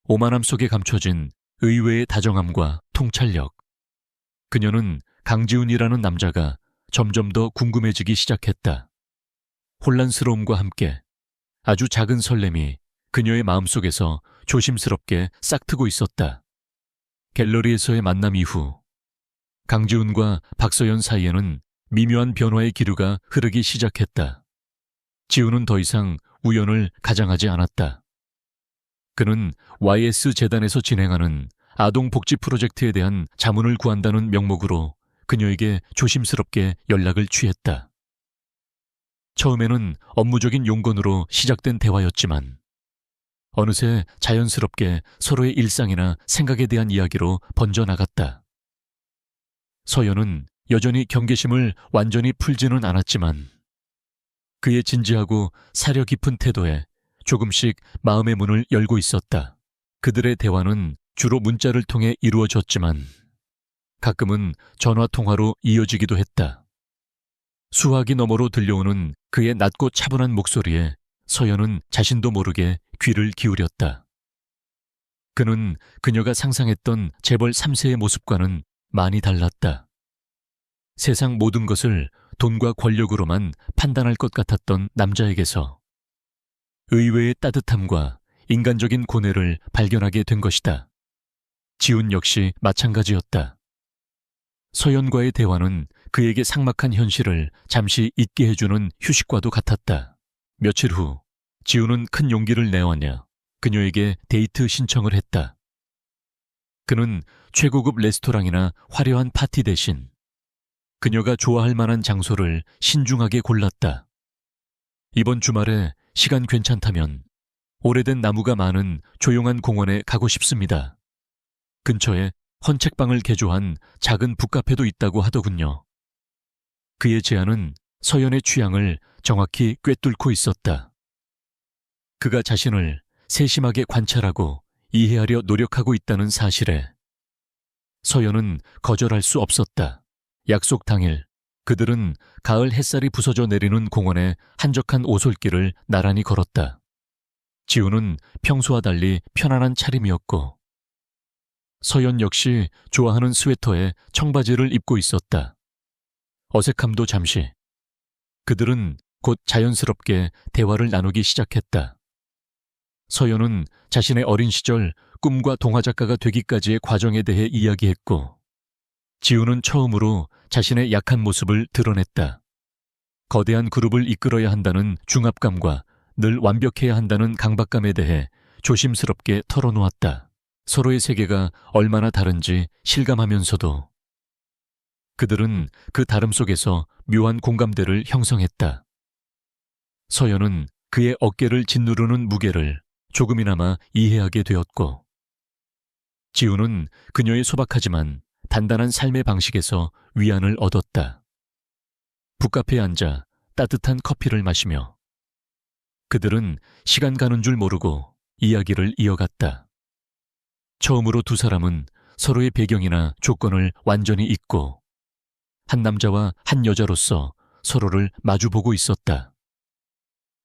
오만함 속에 감춰진 의외의 다정함과 통찰력. 그녀는 강지훈이라는 남자가 점점 더 궁금해지기 시작했다. 혼란스러움과 함께 아주 작은 설렘이 그녀의 마음속에서 조심스럽게 싹트고 있었다. 갤러리에서의 만남 이후 강지훈과 박서연 사이에는 미묘한 변화의 기류가 흐르기 시작했다. 지훈은 더 이상 우연을 가장하지 않았다. 그는 YS 재단에서 진행하는 아동복지 프로젝트에 대한 자문을 구한다는 명목으로 그녀에게 조심스럽게 연락을 취했다. 처음에는 업무적인 용건으로 시작된 대화였지만 어느새 자연스럽게 서로의 일상이나 생각에 대한 이야기로 번져나갔다. 서연은 여전히 경계심을 완전히 풀지는 않았지만 그의 진지하고 사려 깊은 태도에 조금씩 마음의 문을 열고 있었다. 그들의 대화는 주로 문자를 통해 이루어졌지만 가끔은 전화통화로 이어지기도 했다. 수화기 너머로 들려오는 그의 낮고 차분한 목소리에 서연은 자신도 모르게 귀를 기울였다. 그는 그녀가 상상했던 재벌 3세의 모습과는 많이 달랐다. 세상 모든 것을 돈과 권력으로만 판단할 것 같았던 남자에게서 의외의 따뜻함과 인간적인 고뇌를 발견하게 된 것이다. 지훈 역시 마찬가지였다. 서연과의 대화는 그에게 삭막한 현실을 잠시 잊게 해주는 휴식과도 같았다. 며칠 후 지훈은 큰 용기를 내어내어 그녀에게 데이트 신청을 했다. 그는 최고급 레스토랑이나 화려한 파티 대신 그녀가 좋아할 만한 장소를 신중하게 골랐다. 이번 주말에 시간 괜찮다면 오래된 나무가 많은 조용한 공원에 가고 싶습니다. 근처에 헌책방을 개조한 작은 북카페도 있다고 하더군요. 그의 제안은 서연의 취향을 정확히 꿰뚫고 있었다. 그가 자신을 세심하게 관찰하고 이해하려 노력하고 있다는 사실에 서연은 거절할 수 없었다. 약속 당일 그들은 가을 햇살이 부서져 내리는 공원의 한적한 오솔길을 나란히 걸었다. 지우는 평소와 달리 편안한 차림이었고 서연 역시 좋아하는 스웨터에 청바지를 입고 있었다. 어색함도 잠시. 그들은 곧 자연스럽게 대화를 나누기 시작했다. 서연은 자신의 어린 시절 꿈과 동화작가가 되기까지의 과정에 대해 이야기했고 지우는 처음으로 자신의 약한 모습을 드러냈다. 거대한 그룹을 이끌어야 한다는 중압감과 늘 완벽해야 한다는 강박감에 대해 조심스럽게 털어놓았다. 서로의 세계가 얼마나 다른지 실감하면서도 그들은 그 다름 속에서 묘한 공감대를 형성했다. 서연은 그의 어깨를 짓누르는 무게를 조금이나마 이해하게 되었고 지우는 그녀의 소박하지만 단단한 삶의 방식에서 위안을 얻었다. 북카페에 앉아 따뜻한 커피를 마시며 그들은 시간 가는 줄 모르고 이야기를 이어갔다. 처음으로 두 사람은 서로의 배경이나 조건을 완전히 잊고 한 남자와 한 여자로서 서로를 마주보고 있었다.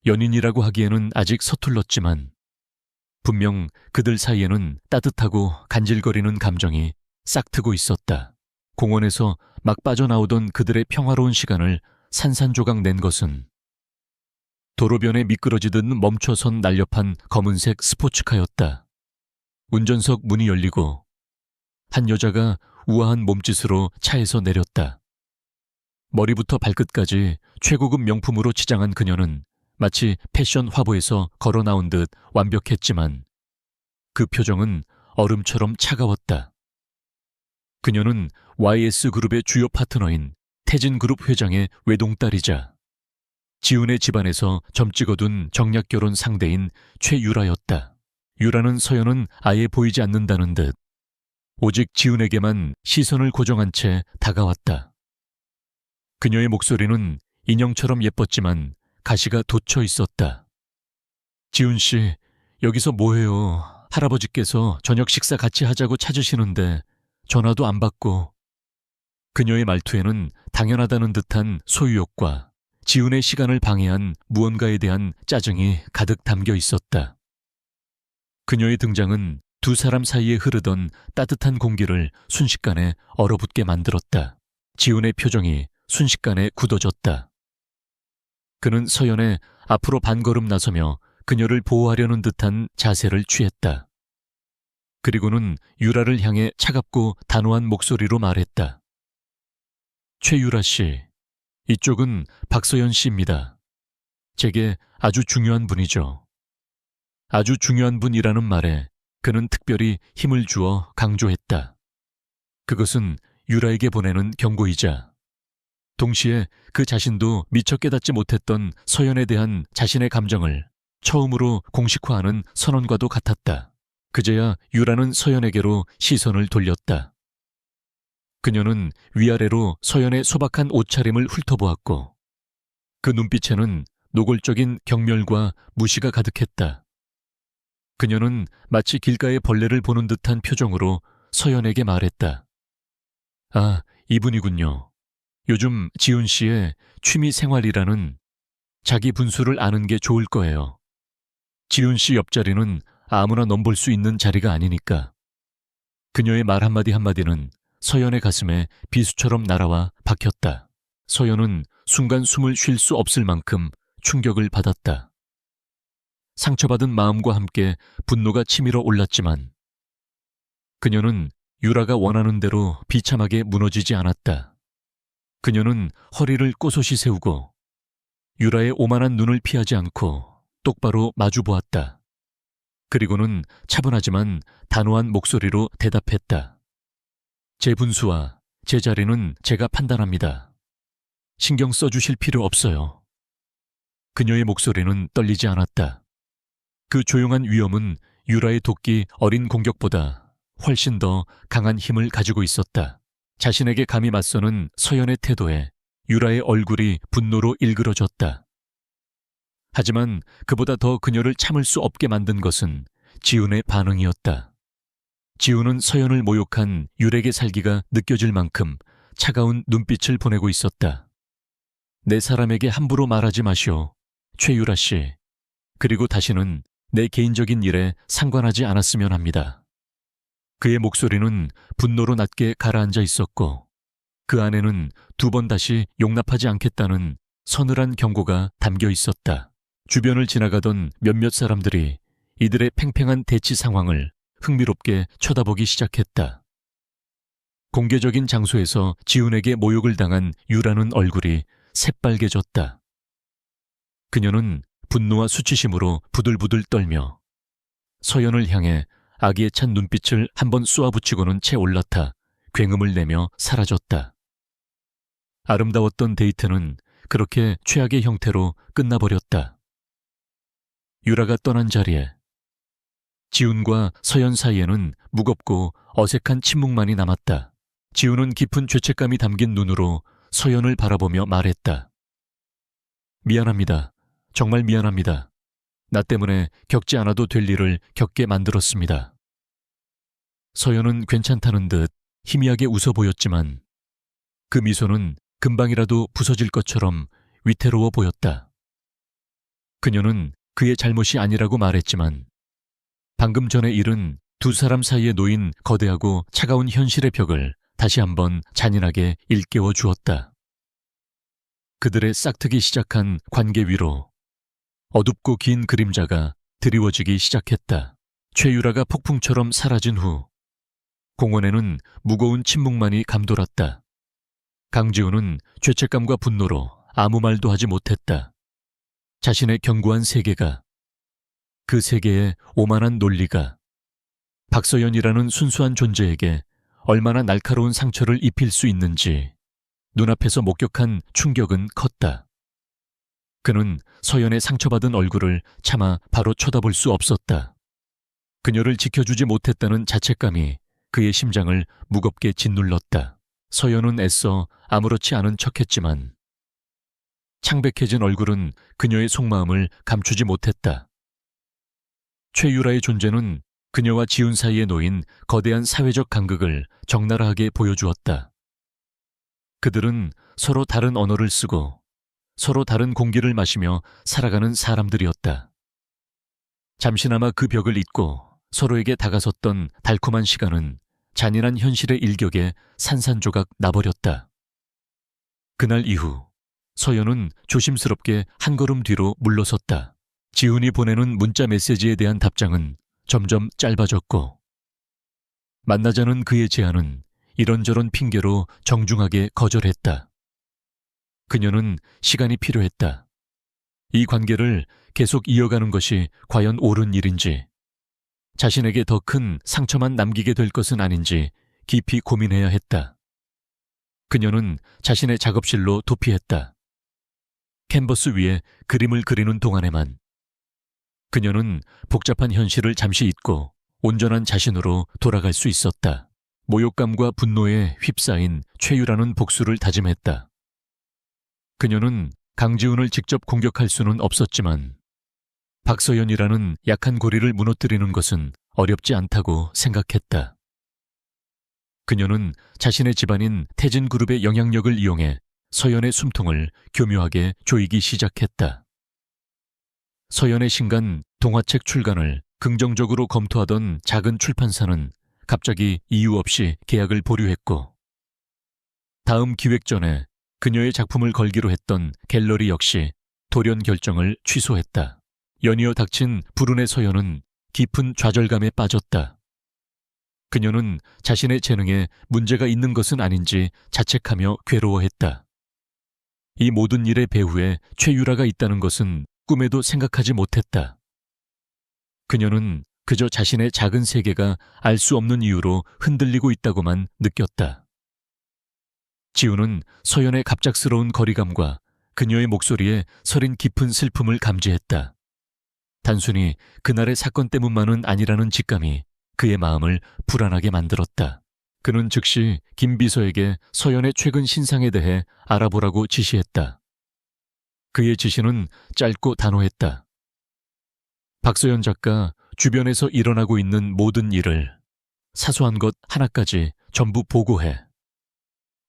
연인이라고 하기에는 아직 서툴렀지만 분명 그들 사이에는 따뜻하고 간질거리는 감정이 싹트고 있었다. 공원에서 막 빠져나오던 그들의 평화로운 시간을 산산조각 낸 것은 도로변에 미끄러지듯 멈춰선 날렵한 검은색 스포츠카였다. 운전석 문이 열리고 한 여자가 우아한 몸짓으로 차에서 내렸다. 머리부터 발끝까지 최고급 명품으로 치장한 그녀는 마치 패션 화보에서 걸어 나온 듯 완벽했지만 그 표정은 얼음처럼 차가웠다. 그녀는 YS그룹의 주요 파트너인 태진그룹 회장의 외동딸이자 지훈의 집안에서 점 찍어둔 정략결혼 상대인 최유라였다. 유라는 서연은 아예 보이지 않는다는 듯 오직 지훈에게만 시선을 고정한 채 다가왔다. 그녀의 목소리는 인형처럼 예뻤지만 가시가 돋쳐 있었다. 지훈 씨, 여기서 뭐해요? 할아버지께서 저녁 식사 같이 하자고 찾으시는데 전화도 안 받고. 그녀의 말투에는 당연하다는 듯한 소유욕과 지훈의 시간을 방해한 무언가에 대한 짜증이 가득 담겨 있었다. 그녀의 등장은 두 사람 사이에 흐르던 따뜻한 공기를 순식간에 얼어붙게 만들었다. 지훈의 표정이 순식간에 굳어졌다. 그는 서연의 앞으로 반걸음 나서며 그녀를 보호하려는 듯한 자세를 취했다. 그리고는 유라를 향해 차갑고 단호한 목소리로 말했다. 최유라 씨, 이쪽은 박서연 씨입니다. 제게 아주 중요한 분이죠. 아주 중요한 분이라는 말에 그는 특별히 힘을 주어 강조했다. 그것은 유라에게 보내는 경고이자 동시에 그 자신도 미처 깨닫지 못했던 서연에 대한 자신의 감정을 처음으로 공식화하는 선언과도 같았다. 그제야 유라는 서연에게로 시선을 돌렸다. 그녀는 위아래로 서연의 소박한 옷차림을 훑어보았고 그 눈빛에는 노골적인 경멸과 무시가 가득했다. 그녀는 마치 길가의 벌레를 보는 듯한 표정으로 서연에게 말했다. 아, 이분이군요. 요즘 지훈 씨의 취미 생활이라는 자기 분수를 아는 게 좋을 거예요. 지훈 씨 옆자리는 아무나 넘볼 수 있는 자리가 아니니까. 그녀의 말 한마디 한마디는 서연의 가슴에 비수처럼 날아와 박혔다. 서연은 순간 숨을 쉴 수 없을 만큼 충격을 받았다. 상처받은 마음과 함께 분노가 치밀어 올랐지만 그녀는 유라가 원하는 대로 비참하게 무너지지 않았다. 그녀는 허리를 꼿꼿이 세우고 유라의 오만한 눈을 피하지 않고 똑바로 마주 보았다. 그리고는 차분하지만 단호한 목소리로 대답했다. 제 분수와 제 자리는 제가 판단합니다. 신경 써주실 필요 없어요. 그녀의 목소리는 떨리지 않았다. 그 조용한 위엄은 유라의 도끼 어린 공격보다 훨씬 더 강한 힘을 가지고 있었다. 자신에게 감히 맞서는 서연의 태도에 유라의 얼굴이 분노로 일그러졌다. 하지만 그보다 더 그녀를 참을 수 없게 만든 것은 지훈의 반응이었다. 지훈은 서연을 모욕한 유렉의 살기가 느껴질 만큼 차가운 눈빛을 보내고 있었다. 내 사람에게 함부로 말하지 마시오, 최유라 씨. 그리고 다시는 내 개인적인 일에 상관하지 않았으면 합니다. 그의 목소리는 분노로 낮게 가라앉아 있었고 그 안에는 2번 다시 용납하지 않겠다는 서늘한 경고가 담겨 있었다. 주변을 지나가던 몇몇 사람들이 이들의 팽팽한 대치 상황을 흥미롭게 쳐다보기 시작했다. 공개적인 장소에서 지훈에게 모욕을 당한 유라는 얼굴이 새빨개졌다. 그녀는 분노와 수치심으로 부들부들 떨며 서연을 향해 악의에 찬 눈빛을 한번 쏘아붙이고는 채 올라타 굉음을 내며 사라졌다. 아름다웠던 데이트는 그렇게 최악의 형태로 끝나버렸다. 유라가 떠난 자리에 지훈과 서연 사이에는 무겁고 어색한 침묵만이 남았다. 지훈은 깊은 죄책감이 담긴 눈으로 서연을 바라보며 말했다. 미안합니다. 정말 미안합니다. 나 때문에 겪지 않아도 될 일을 겪게 만들었습니다. 서연은 괜찮다는 듯 희미하게 웃어 보였지만 그 미소는 금방이라도 부서질 것처럼 위태로워 보였다. 그녀는 그의 잘못이 아니라고 말했지만 방금 전의 일은 2 사람 사이에 놓인 거대하고 차가운 현실의 벽을 다시 한번 잔인하게 일깨워 주었다. 그들의 싹트기 시작한 관계 위로 어둡고 긴 그림자가 드리워지기 시작했다. 최유라가 폭풍처럼 사라진 후 공원에는 무거운 침묵만이 감돌았다. 강지훈은 죄책감과 분노로 아무 말도 하지 못했다. 자신의 견고한 세계가, 그 세계의 오만한 논리가 박서연이라는 순수한 존재에게 얼마나 날카로운 상처를 입힐 수 있는지 눈앞에서 목격한 충격은 컸다. 그는 서연의 상처받은 얼굴을 차마 바로 쳐다볼 수 없었다. 그녀를 지켜주지 못했다는 자책감이 그의 심장을 무겁게 짓눌렀다. 서연은 애써 아무렇지 않은 척했지만 창백해진 얼굴은 그녀의 속마음을 감추지 못했다. 최유라의 존재는 그녀와 지훈 사이에 놓인 거대한 사회적 간극을 적나라하게 보여주었다. 그들은 서로 다른 언어를 쓰고 서로 다른 공기를 마시며 살아가는 사람들이었다. 잠시나마 그 벽을 잇고 서로에게 다가섰던 달콤한 시간은 잔인한 현실의 일격에 산산조각 나버렸다. 그날 이후 서연은 조심스럽게 한 걸음 뒤로 물러섰다. 지훈이 보내는 문자 메시지에 대한 답장은 점점 짧아졌고 만나자는 그의 제안은 이런저런 핑계로 정중하게 거절했다. 그녀는 시간이 필요했다. 이 관계를 계속 이어가는 것이 과연 옳은 일인지, 자신에게 더 큰 상처만 남기게 될 것은 아닌지 깊이 고민해야 했다. 그녀는 자신의 작업실로 도피했다. 캔버스 위에 그림을 그리는 동안에만 그녀는 복잡한 현실을 잠시 잊고 온전한 자신으로 돌아갈 수 있었다. 모욕감과 분노에 휩싸인 최유라는 복수를 다짐했다. 그녀는 강지훈을 직접 공격할 수는 없었지만 박서연이라는 약한 고리를 무너뜨리는 것은 어렵지 않다고 생각했다. 그녀는 자신의 집안인 태진그룹의 영향력을 이용해 서연의 숨통을 교묘하게 조이기 시작했다. 서연의 신간 동화책 출간을 긍정적으로 검토하던 작은 출판사는 갑자기 이유 없이 계약을 보류했고 다음 기획 전에 그녀의 작품을 걸기로 했던 갤러리 역시 돌연 결정을 취소했다. 연이어 닥친 불운의 서연은 깊은 좌절감에 빠졌다. 그녀는 자신의 재능에 문제가 있는 것은 아닌지 자책하며 괴로워했다. 이 모든 일의 배후에 최유라가 있다는 것은 꿈에도 생각하지 못했다. 그녀는 그저 자신의 작은 세계가 알 수 없는 이유로 흔들리고 있다고만 느꼈다. 지우는 서연의 갑작스러운 거리감과 그녀의 목소리에 서린 깊은 슬픔을 감지했다. 단순히 그날의 사건 때문만은 아니라는 직감이 그의 마음을 불안하게 만들었다. 그는 즉시 김 비서에게 서연의 최근 신상에 대해 알아보라고 지시했다. 그의 지시는 짧고 단호했다. 박서연 작가 주변에서 일어나고 있는 모든 일을 사소한 것 하나까지 전부 보고해.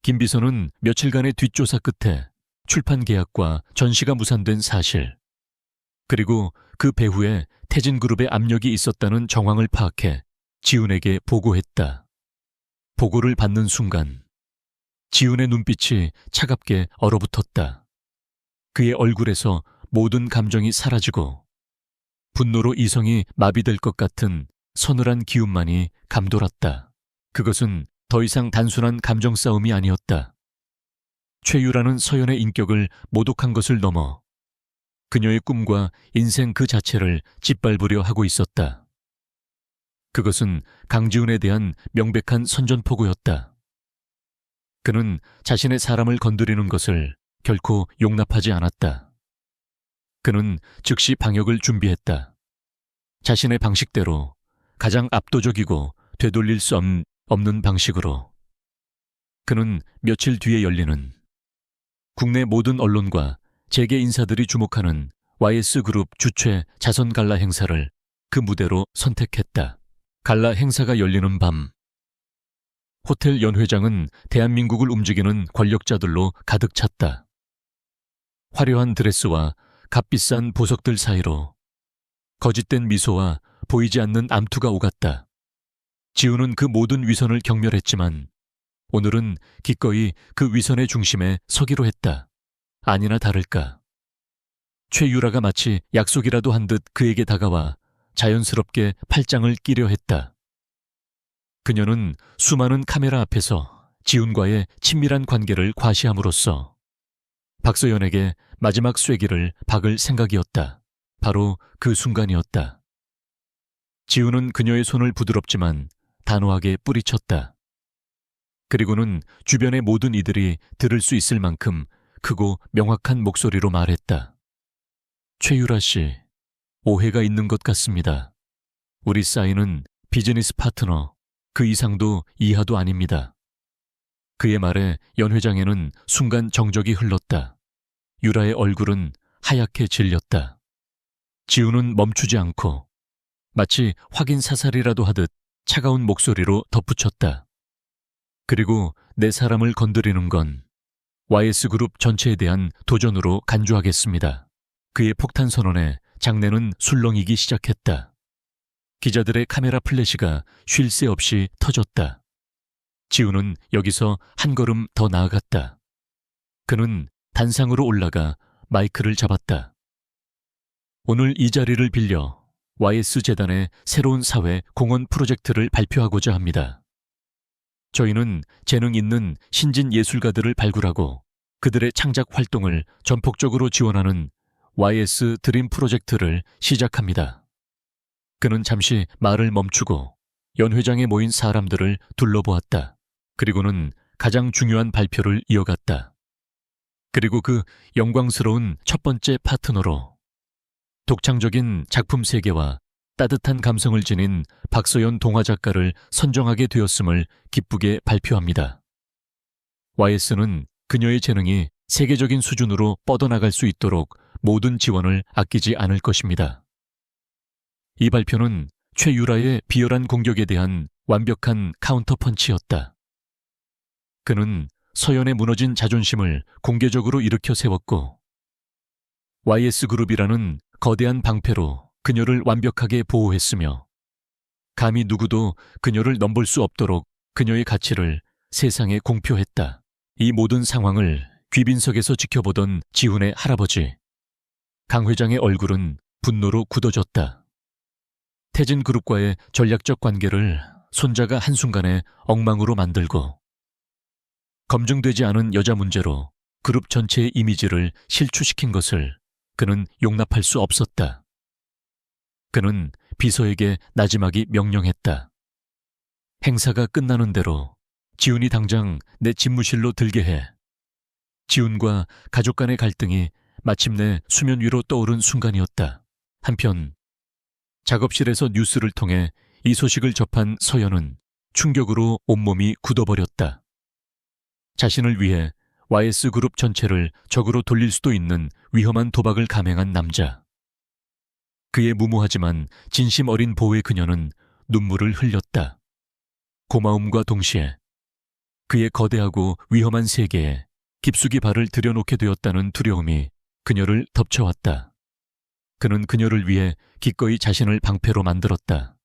김 비서는 며칠간의 뒷조사 끝에 출판 계약과 전시가 무산된 사실, 그리고 그 배후에 태진그룹의 압력이 있었다는 정황을 파악해 지훈에게 보고했다. 보고를 받는 순간 지훈의 눈빛이 차갑게 얼어붙었다. 그의 얼굴에서 모든 감정이 사라지고 분노로 이성이 마비될 것 같은 서늘한 기운만이 감돌았다. 그것은 더 이상 단순한 감정 싸움이 아니었다. 최유라는 서연의 인격을 모독한 것을 넘어 그녀의 꿈과 인생 그 자체를 짓밟으려 하고 있었다. 그것은 강지훈에 대한 명백한 선전포고였다. 그는 자신의 사람을 건드리는 것을 결코 용납하지 않았다. 그는 즉시 방역을 준비했다. 자신의 방식대로 가장 압도적이고 되돌릴 수 없는 방식으로. 그는 며칠 뒤에 열리는 국내 모든 언론과 재계 인사들이 주목하는 YS그룹 주최 자선 갈라 행사를 그 무대로 선택했다. 갈라 행사가 열리는 밤, 호텔 연회장은 대한민국을 움직이는 권력자들로 가득 찼다. 화려한 드레스와 값비싼 보석들 사이로 거짓된 미소와 보이지 않는 암투가 오갔다. 지우는 그 모든 위선을 경멸했지만 오늘은 기꺼이 그 위선의 중심에 서기로 했다. 아니나 다를까. 최유라가 마치 약속이라도 한 듯 그에게 다가와 자연스럽게 팔짱을 끼려 했다. 그녀는 수많은 카메라 앞에서 지훈과의 친밀한 관계를 과시함으로써 박서연에게 마지막 쐐기를 박을 생각이었다. 바로 그 순간이었다. 지훈은 그녀의 손을 부드럽지만 단호하게 뿌리쳤다. 그리고는 주변의 모든 이들이 들을 수 있을 만큼 크고 명확한 목소리로 말했다. 최유라 씨, 오해가 있는 것 같습니다. 우리 사이는 비즈니스 파트너, 그 이상도 이하도 아닙니다. 그의 말에 연회장에는 순간 정적이 흘렀다. 유라의 얼굴은 하얗게 질렸다. 지우는 멈추지 않고 마치 확인 사살이라도 하듯 차가운 목소리로 덧붙였다. 그리고 내 사람을 건드리는 건 YS그룹 전체에 대한 도전으로 간주하겠습니다. 그의 폭탄 선언에 장내는 술렁이기 시작했다. 기자들의 카메라 플래시가 쉴 새 없이 터졌다. 지우는 여기서 한 걸음 더 나아갔다. 그는 단상으로 올라가 마이크를 잡았다. 오늘 이 자리를 빌려 YS재단의 새로운 사회 공헌 프로젝트를 발표하고자 합니다. 저희는 재능 있는 신진 예술가들을 발굴하고 그들의 창작 활동을 전폭적으로 지원하는 YS 드림 프로젝트를 시작합니다. 그는 잠시 말을 멈추고 연회장에 모인 사람들을 둘러보았다. 그리고는 가장 중요한 발표를 이어갔다. 그리고 그 영광스러운 첫 번째 파트너로 독창적인 작품 세계와 따뜻한 감성을 지닌 박서연 동화 작가를 선정하게 되었음을 기쁘게 발표합니다. YS는 그녀의 재능이 세계적인 수준으로 뻗어나갈 수 있도록 모든 지원을 아끼지 않을 것입니다. 이 발표는 최유라의 비열한 공격에 대한 완벽한 카운터펀치였다. 그는 서연의 무너진 자존심을 공개적으로 일으켜 세웠고 YS그룹이라는 거대한 방패로 그녀를 완벽하게 보호했으며 감히 누구도 그녀를 넘볼 수 없도록 그녀의 가치를 세상에 공표했다. 이 모든 상황을 귀빈석에서 지켜보던 지훈의 할아버지 강 회장의 얼굴은 분노로 굳어졌다. 태진그룹과의 전략적 관계를 손자가 한순간에 엉망으로 만들고 검증되지 않은 여자 문제로 그룹 전체의 이미지를 실추시킨 것을 그는 용납할 수 없었다. 그는 비서에게 나지막이 명령했다. 행사가 끝나는 대로 지훈이 당장 내 집무실로 들게 해. 지훈과 가족 간의 갈등이 마침내 수면 위로 떠오른 순간이었다. 한편 작업실에서 뉴스를 통해 이 소식을 접한 서연은 충격으로 온몸이 굳어버렸다. 자신을 위해 YS그룹 전체를 적으로 돌릴 수도 있는 위험한 도박을 감행한 남자. 그의 무모하지만 진심 어린 보호의 그녀는 눈물을 흘렸다. 고마움과 동시에 그의 거대하고 위험한 세계에 깊숙이 발을 들여놓게 되었다는 두려움이 그녀를 덮쳐왔다. 그는 그녀를 위해 기꺼이 자신을 방패로 만들었다.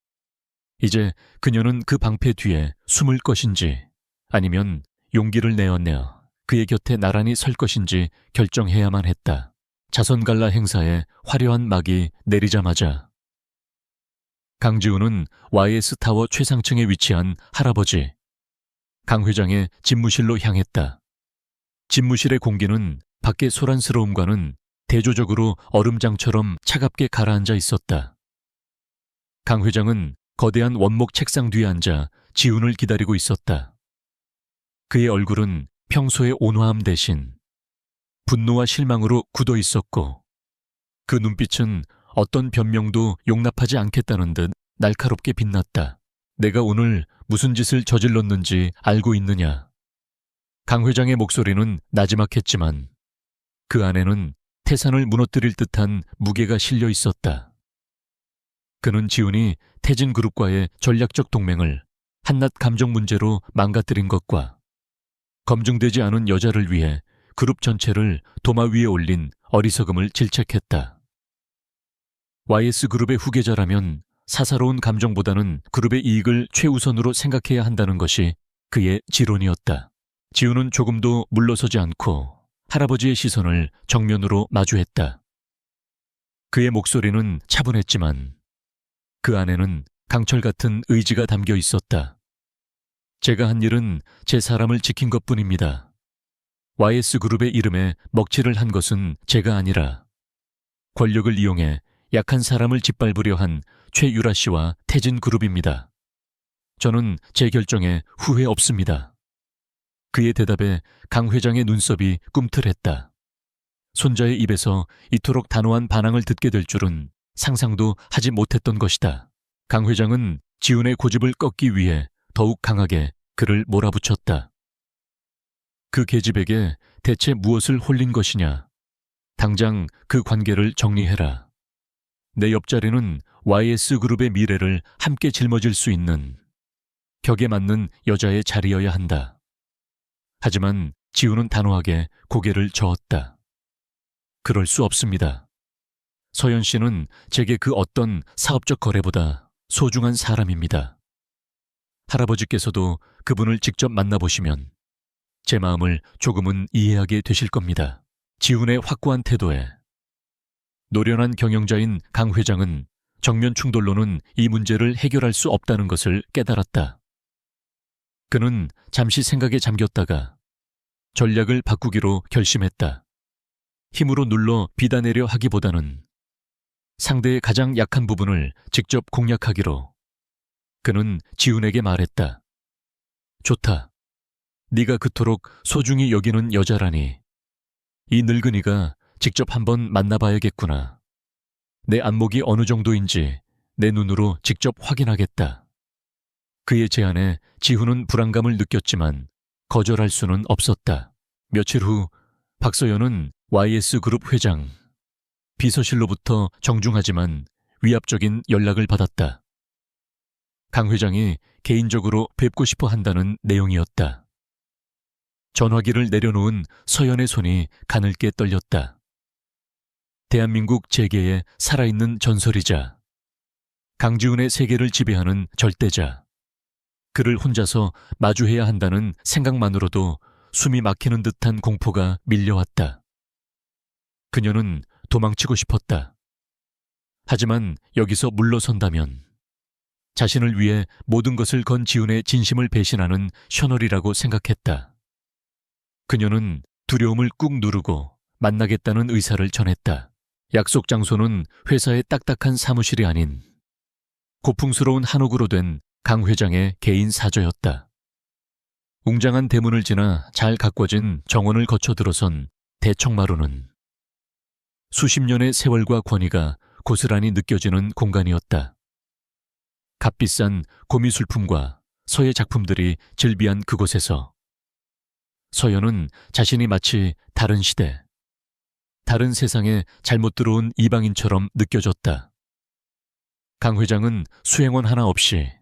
이제 그녀는 그 방패 뒤에 숨을 것인지 아니면 용기를 내어내어 그의 곁에 나란히 설 것인지 결정해야만 했다. 자선갈라 행사에 화려한 막이 내리자마자 강지훈은 YS타워 최상층에 위치한 할아버지 강 회장의 집무실로 향했다. 집무실의 공기는 밖의 소란스러움과는 대조적으로 얼음장처럼 차갑게 가라앉아 있었다. 강 회장은 거대한 원목 책상 뒤에 앉아 지훈을 기다리고 있었다. 그의 얼굴은 평소의 온화함 대신 분노와 실망으로 굳어 있었고 그 눈빛은 어떤 변명도 용납하지 않겠다는 듯 날카롭게 빛났다. 내가 오늘 무슨 짓을 저질렀는지 알고 있느냐? 강 회장의 목소리는 나지막했지만 그 안에는 태산을 무너뜨릴 듯한 무게가 실려 있었다. 그는 지훈이 태진그룹과의 전략적 동맹을 한낱 감정 문제로 망가뜨린 것과 검증되지 않은 여자를 위해 그룹 전체를 도마 위에 올린 어리석음을 질책했다. YS그룹의 후계자라면 사사로운 감정보다는 그룹의 이익을 최우선으로 생각해야 한다는 것이 그의 지론이었다. 지훈은 조금도 물러서지 않고 할아버지의 시선을 정면으로 마주했다. 그의 목소리는 차분했지만 그 안에는 강철 같은 의지가 담겨 있었다. 제가 한 일은 제 사람을 지킨 것뿐입니다. YS그룹의 이름에 먹칠을 한 것은 제가 아니라 권력을 이용해 약한 사람을 짓밟으려 한 최유라 씨와 태진그룹입니다. 저는 제 결정에 후회 없습니다. 그의 대답에 강 회장의 눈썹이 꿈틀했다. 손자의 입에서 이토록 단호한 반항을 듣게 될 줄은 상상도 하지 못했던 것이다. 강 회장은 지훈의 고집을 꺾기 위해 더욱 강하게 그를 몰아붙였다. 그 계집에게 대체 무엇을 홀린 것이냐? 당장 그 관계를 정리해라. 내 옆자리는 YS그룹의 미래를 함께 짊어질 수 있는 격에 맞는 여자의 자리여야 한다. 하지만 지훈은 단호하게 고개를 저었다. 그럴 수 없습니다. 서연 씨는 제게 그 어떤 사업적 거래보다 소중한 사람입니다. 할아버지께서도 그분을 직접 만나보시면 제 마음을 조금은 이해하게 되실 겁니다. 지훈의 확고한 태도에 노련한 경영자인 강 회장은 정면 충돌로는 이 문제를 해결할 수 없다는 것을 깨달았다. 그는 잠시 생각에 잠겼다가 전략을 바꾸기로 결심했다. 힘으로 눌러 비다내려 하기보다는 상대의 가장 약한 부분을 직접 공략하기로 그는 지훈에게 말했다. 좋다. 네가 그토록 소중히 여기는 여자라니 이 늙은이가 직접 한번 만나봐야겠구나. 내 안목이 어느 정도인지 내 눈으로 직접 확인하겠다. 그의 제안에 지훈은 불안감을 느꼈지만 거절할 수는 없었다. 며칠 후 박서연은 YS그룹 회장, 비서실로부터 정중하지만 위압적인 연락을 받았다. 강 회장이 개인적으로 뵙고 싶어 한다는 내용이었다. 전화기를 내려놓은 서연의 손이 가늘게 떨렸다. 대한민국 재계의 살아있는 전설이자 강지훈의 세계를 지배하는 절대자. 그를 혼자서 마주해야 한다는 생각만으로도 숨이 막히는 듯한 공포가 밀려왔다. 그녀는 도망치고 싶었다. 하지만 여기서 물러선다면 자신을 위해 모든 것을 건 지훈의 진심을 배신하는 셔널이라고 생각했다. 그녀는 두려움을 꾹 누르고 만나겠다는 의사를 전했다. 약속 장소는 회사의 딱딱한 사무실이 아닌 고풍스러운 한옥으로 된 강 회장의 개인 사저였다. 웅장한 대문을 지나 잘 가꿔진 정원을 거쳐 들어선 대청마루는 수십 년의 세월과 권위가 고스란히 느껴지는 공간이었다. 값비싼 고미술품과 서예 작품들이 즐비한 그곳에서 서연은 자신이 마치 다른 시대, 다른 세상에 잘못 들어온 이방인처럼 느껴졌다. 강 회장은 수행원 하나 없이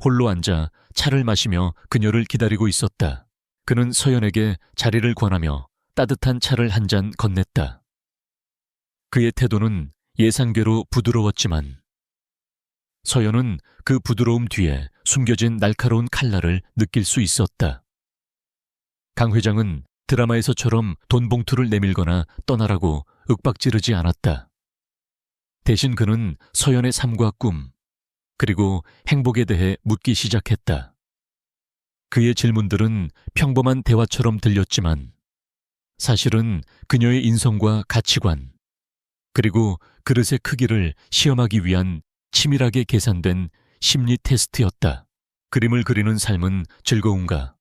홀로 앉아 차를 마시며 그녀를 기다리고 있었다. 그는 서연에게 자리를 권하며 따뜻한 차를 한 잔 건넸다. 그의 태도는 예상대로 부드러웠지만 서연은 그 부드러움 뒤에 숨겨진 날카로운 칼날을 느낄 수 있었다. 강 회장은 드라마에서처럼 돈 봉투를 내밀거나 떠나라고 윽박지르지 않았다. 대신 그는 서연의 삶과 꿈, 그리고 행복에 대해 묻기 시작했다. 그의 질문들은 평범한 대화처럼 들렸지만 사실은 그녀의 인성과 가치관, 그리고 그릇의 크기를 시험하기 위한 치밀하게 계산된 심리 테스트였다. 그림을 그리는 삶은 즐거운가?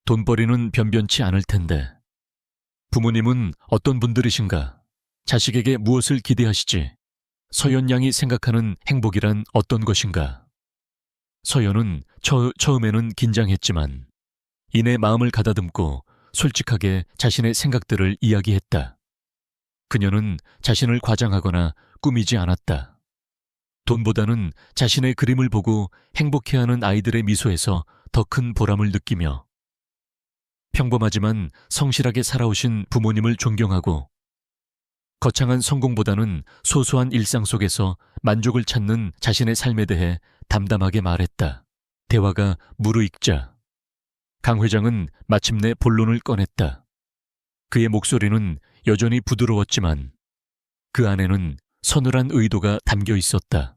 돈벌이는 변변치 않을 텐데. 부모님은 어떤 분들이신가? 자식에게 무엇을 기대하시지? 서연 양이 생각하는 행복이란 어떤 것인가? 서연은 처음에는 긴장했지만 이내 마음을 가다듬고 솔직하게 자신의 생각들을 이야기했다. 그녀는 자신을 과장하거나 꾸미지 않았다. 돈보다는 자신의 그림을 보고 행복해하는 아이들의 미소에서 더 큰 보람을 느끼며 평범하지만 성실하게 살아오신 부모님을 존경하고 거창한 성공보다는 소소한 일상 속에서 만족을 찾는 자신의 삶에 대해 담담하게 말했다. 대화가 무르익자 강 회장은 마침내 본론을 꺼냈다. 그의 목소리는 여전히 부드러웠지만 그 안에는 서늘한 의도가 담겨 있었다.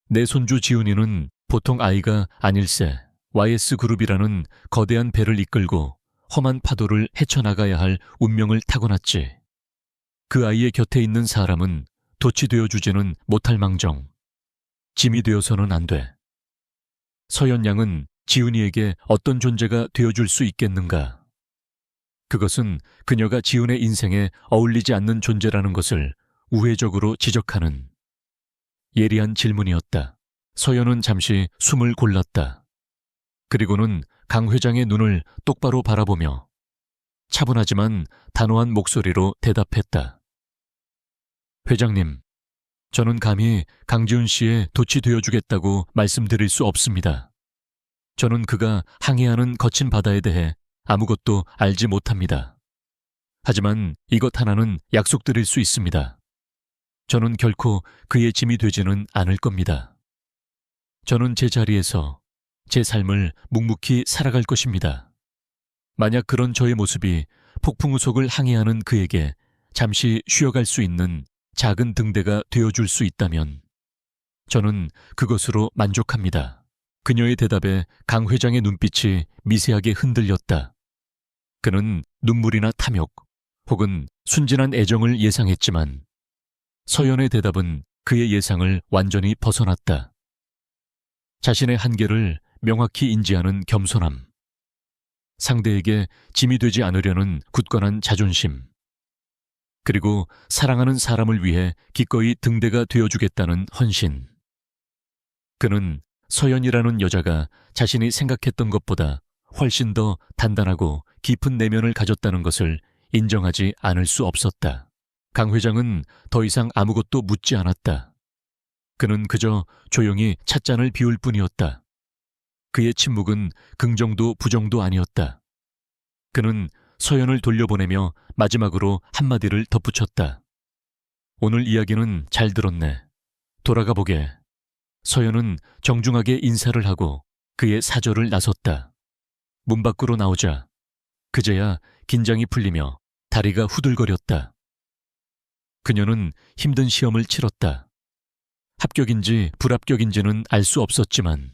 내 손주 지훈이는 보통 아이가 아닐세. YS그룹이라는 거대한 배를 이끌고 험한 파도를 헤쳐나가야 할 운명을 타고났지. 그 아이의 곁에 있는 사람은 돛이 되어주지는 못할 망정 짐이 되어서는 안 돼. 서연 양은 지훈이에게 어떤 존재가 되어줄 수 있겠는가? 그것은 그녀가 지훈의 인생에 어울리지 않는 존재라는 것을 우회적으로 지적하는 예리한 질문이었다. 서연은 잠시 숨을 골랐다. 그리고는 강 회장의 눈을 똑바로 바라보며 차분하지만 단호한 목소리로 대답했다. 회장님, 저는 감히 강지훈 씨의 돛이 되어주겠다고 말씀드릴 수 없습니다. 저는 그가 항해하는 거친 바다에 대해 아무것도 알지 못합니다. 하지만 이것 하나는 약속드릴 수 있습니다. 저는 결코 그의 짐이 되지는 않을 겁니다. 저는 제 자리에서 제 삶을 묵묵히 살아갈 것입니다. 만약 그런 저의 모습이 폭풍우속을 항해하는 그에게 잠시 쉬어갈 수 있는 작은 등대가 되어줄 수 있다면 저는 그것으로 만족합니다. 그녀의 대답에 강 회장의 눈빛이 미세하게 흔들렸다. 그는 눈물이나 탐욕 혹은 순진한 애정을 예상했지만 서연의 대답은 그의 예상을 완전히 벗어났다. 자신의 한계를 명확히 인지하는 겸손함, 상대에게 짐이 되지 않으려는 굳건한 자존심, 그리고 사랑하는 사람을 위해 기꺼이 등대가 되어주겠다는 헌신. 그는 서연이라는 여자가 자신이 생각했던 것보다 훨씬 더 단단하고 깊은 내면을 가졌다는 것을 인정하지 않을 수 없었다. 강 회장은 더 이상 아무것도 묻지 않았다. 그는 그저 조용히 찻잔을 비울 뿐이었다. 그의 침묵은 긍정도 부정도 아니었다. 그는 서연을 돌려보내며 마지막으로 한마디를 덧붙였다. 오늘 이야기는 잘 들었네. 돌아가 보게. 서연은 정중하게 인사를 하고 그의 사저를 나섰다. 문 밖으로 나오자 그제야 긴장이 풀리며 다리가 후들거렸다. 그녀는 힘든 시험을 치렀다. 합격인지 불합격인지는 알 수 없었지만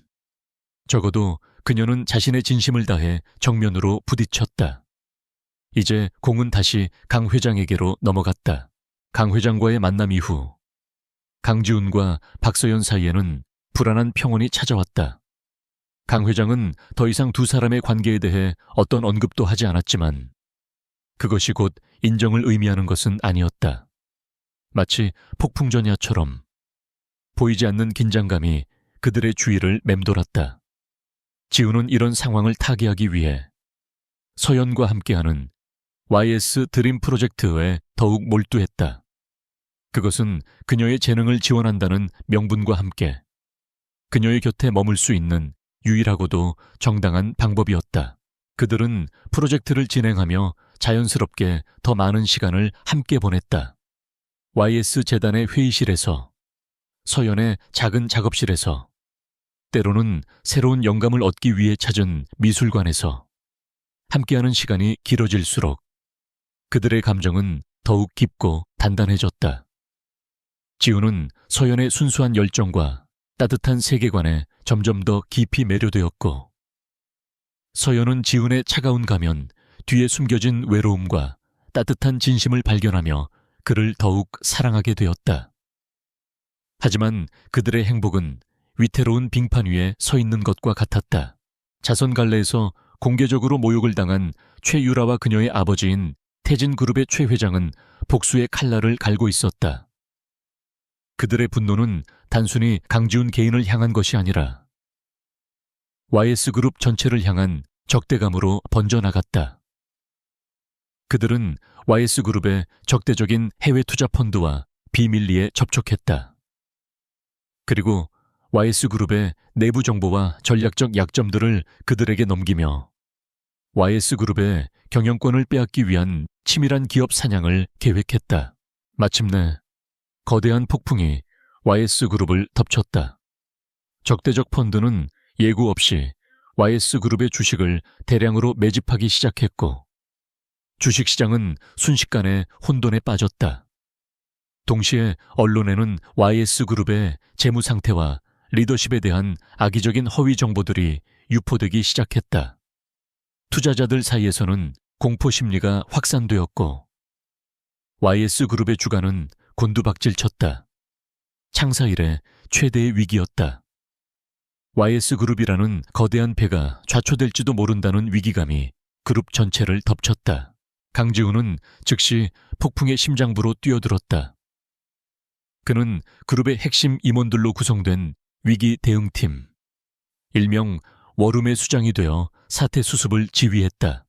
적어도 그녀는 자신의 진심을 다해 정면으로 부딪혔다. 이제 공은 다시 강 회장에게로 넘어갔다. 강 회장과의 만남 이후 강지훈과 박서연 사이에는 불안한 평온이 찾아왔다. 강 회장은 더 이상 두 사람의 관계에 대해 어떤 언급도 하지 않았지만 그것이 곧 인정을 의미하는 것은 아니었다. 마치 폭풍전야처럼 보이지 않는 긴장감이 그들의 주위를 맴돌았다. 지훈은 이런 상황을 타개하기 위해 서연과 함께하는 YS 드림 프로젝트에 더욱 몰두했다. 그것은 그녀의 재능을 지원한다는 명분과 함께 그녀의 곁에 머물 수 있는 유일하고도 정당한 방법이었다. 그들은 프로젝트를 진행하며 자연스럽게 더 많은 시간을 함께 보냈다. YS 재단의 회의실에서, 서연의 작은 작업실에서, 때로는 새로운 영감을 얻기 위해 찾은 미술관에서 함께하는 시간이 길어질수록 그들의 감정은 더욱 깊고 단단해졌다. 지훈은 서연의 순수한 열정과 따뜻한 세계관에 점점 더 깊이 매료되었고, 서연은 지훈의 차가운 가면 뒤에 숨겨진 외로움과 따뜻한 진심을 발견하며 그를 더욱 사랑하게 되었다. 하지만 그들의 행복은 위태로운 빙판 위에 서 있는 것과 같았다. 자선갈래에서 공개적으로 모욕을 당한 최유라와 그녀의 아버지인 태진그룹의 최 회장은 복수의 칼날을 갈고 있었다. 그들의 분노는 단순히 강지훈 개인을 향한 것이 아니라 YS그룹 전체를 향한 적대감으로 번져나갔다. 그들은 YS그룹의 적대적인 해외 투자 펀드와 비밀리에 접촉했다. 그리고 YS그룹의 내부 정보와 전략적 약점들을 그들에게 넘기며 YS그룹의 경영권을 빼앗기 위한 치밀한 기업 사냥을 계획했다. 마침내 거대한 폭풍이 YS그룹을 덮쳤다. 적대적 펀드는 예고 없이 YS그룹의 주식을 대량으로 매집하기 시작했고, 주식시장은 순식간에 혼돈에 빠졌다. 동시에 언론에는 YS그룹의 재무 상태와 리더십에 대한 악의적인 허위 정보들이 유포되기 시작했다. 투자자들 사이에서는 공포 심리가 확산되었고, YS그룹의 주가는 곤두박질쳤다. 창사 이래 최대의 위기였다. YS그룹이라는 거대한 배가 좌초될지도 모른다는 위기감이 그룹 전체를 덮쳤다. 강지훈은 즉시 폭풍의 심장부로 뛰어들었다. 그는 그룹의 핵심 임원들로 구성된 위기 대응팀, 일명 워룸의 수장이 되어 사태 수습을 지휘했다.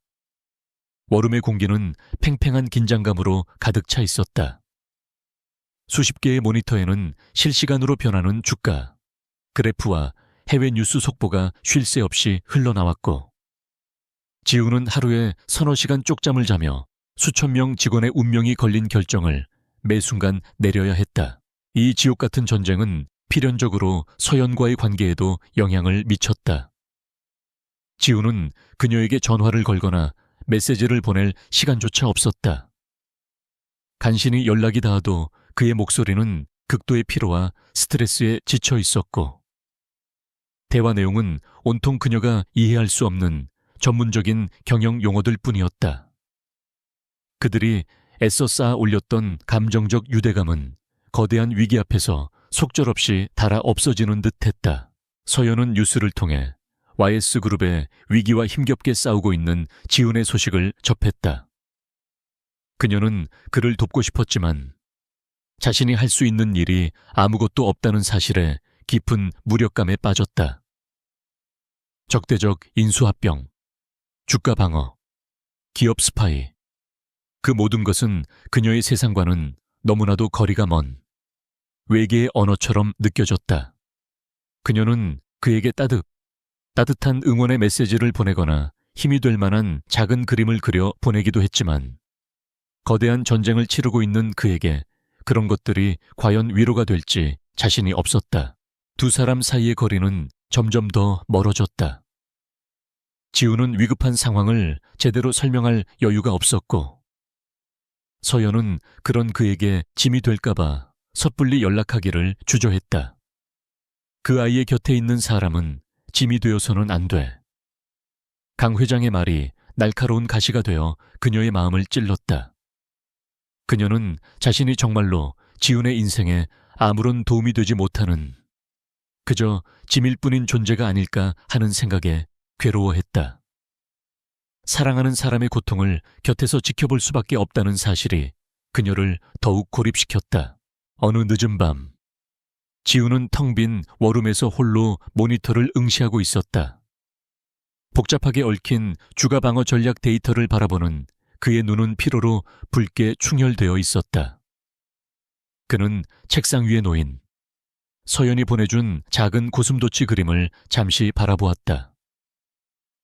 워룸의 공기는 팽팽한 긴장감으로 가득 차 있었다. 수십 개의 모니터에는 실시간으로 변하는 주가, 그래프와 해외 뉴스 속보가 쉴 새 없이 흘러나왔고, 지훈은 하루에 서너 시간 쪽잠을 자며 수천 명 직원의 운명이 걸린 결정을 매 순간 내려야 했다. 이 지옥 같은 전쟁은 필연적으로 서연과의 관계에도 영향을 미쳤다. 지훈은 그녀에게 전화를 걸거나 메시지를 보낼 시간조차 없었다. 간신히 연락이 닿아도 그의 목소리는 극도의 피로와 스트레스에 지쳐 있었고, 대화 내용은 온통 그녀가 이해할 수 없는 전문적인 경영 용어들 뿐이었다. 그들이 애써 쌓아 올렸던 감정적 유대감은 거대한 위기 앞에서 속절없이 달아 없어지는 듯했다. 서연은 뉴스를 통해 YS그룹의 위기와 힘겹게 싸우고 있는 지훈의 소식을 접했다. 그녀는 그를 돕고 싶었지만 자신이 할 수 있는 일이 아무것도 없다는 사실에 깊은 무력감에 빠졌다. 적대적 인수합병, 주가 방어, 기업 스파이, 그 모든 것은 그녀의 세상과는 너무나도 거리가 먼 외계의 언어처럼 느껴졌다. 그녀는 그에게 따뜻한 응원의 메시지를 보내거나 힘이 될 만한 작은 그림을 그려 보내기도 했지만, 거대한 전쟁을 치르고 있는 그에게 그런 것들이 과연 위로가 될지 자신이 없었다. 두 사람 사이의 거리는 점점 더 멀어졌다. 지훈은 위급한 상황을 제대로 설명할 여유가 없었고, 서연은 그런 그에게 짐이 될까봐 섣불리 연락하기를 주저했다. 그 아이의 곁에 있는 사람은 짐이 되어서는 안 돼. 강 회장의 말이 날카로운 가시가 되어 그녀의 마음을 찔렀다. 그녀는 자신이 정말로 지훈의 인생에 아무런 도움이 되지 못하는 그저 짐일 뿐인 존재가 아닐까 하는 생각에 괴로워했다. 사랑하는 사람의 고통을 곁에서 지켜볼 수밖에 없다는 사실이 그녀를 더욱 고립시켰다. 어느 늦은 밤, 지훈은 텅 빈 워룸에서 홀로 모니터를 응시하고 있었다. 복잡하게 얽힌 주가 방어 전략 데이터를 바라보는 그의 눈은 피로로 붉게 충혈되어 있었다. 그는 책상 위에 놓인 서연이 보내준 작은 고슴도치 그림을 잠시 바라보았다.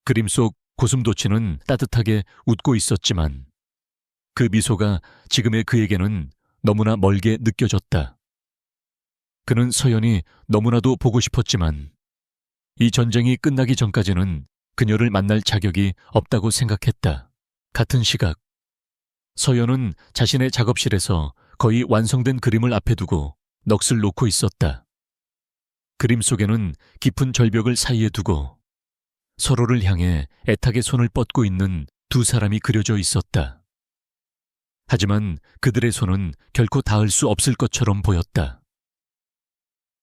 그림 속 고슴도치는 따뜻하게 웃고 있었지만 그 미소가 지금의 그에게는 너무나 멀게 느껴졌다. 그는 서연이 너무나도 보고 싶었지만 이 전쟁이 끝나기 전까지는 그녀를 만날 자격이 없다고 생각했다. 같은 시각, 서연은 자신의 작업실에서 거의 완성된 그림을 앞에 두고 넋을 놓고 있었다. 그림 속에는 깊은 절벽을 사이에 두고 서로를 향해 애타게 손을 뻗고 있는 두 사람이 그려져 있었다. 하지만 그들의 손은 결코 닿을 수 없을 것처럼 보였다.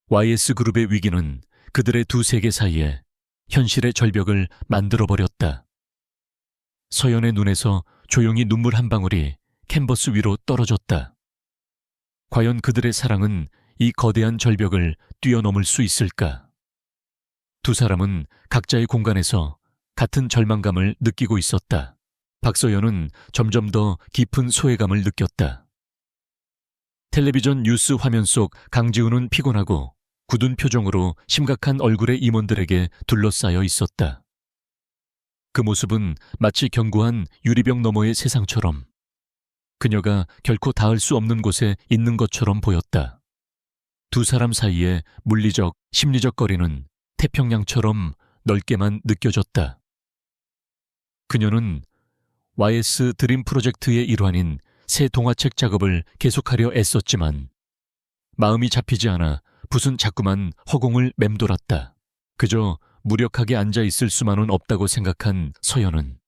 YS그룹의 위기는 그들의 두 세계 사이에 현실의 절벽을 만들어버렸다. 서연의 눈에서 조용히 눈물 한 방울이 캔버스 위로 떨어졌다. 과연 그들의 사랑은 이 거대한 절벽을 뛰어넘을 수 있을까? 두 사람은 각자의 공간에서 같은 절망감을 느끼고 있었다. 박서연은 점점 더 깊은 소외감을 느꼈다. 텔레비전 뉴스 화면 속 강지훈은 피곤하고 굳은 표정으로 심각한 얼굴의 임원들에게 둘러싸여 있었다. 그 모습은 마치 견고한 유리병 너머의 세상처럼 그녀가 결코 닿을 수 없는 곳에 있는 것처럼 보였다. 두 사람 사이의 물리적, 심리적 거리는 태평양처럼 넓게만 느껴졌다. 그녀는 YS 드림 프로젝트의 일환인 새 동화책 작업을 계속하려 애썼지만 마음이 잡히지 않아 붓은 자꾸만 허공을 맴돌았다. 그저 무력하게 앉아있을 수만은 없다고 생각한 서연은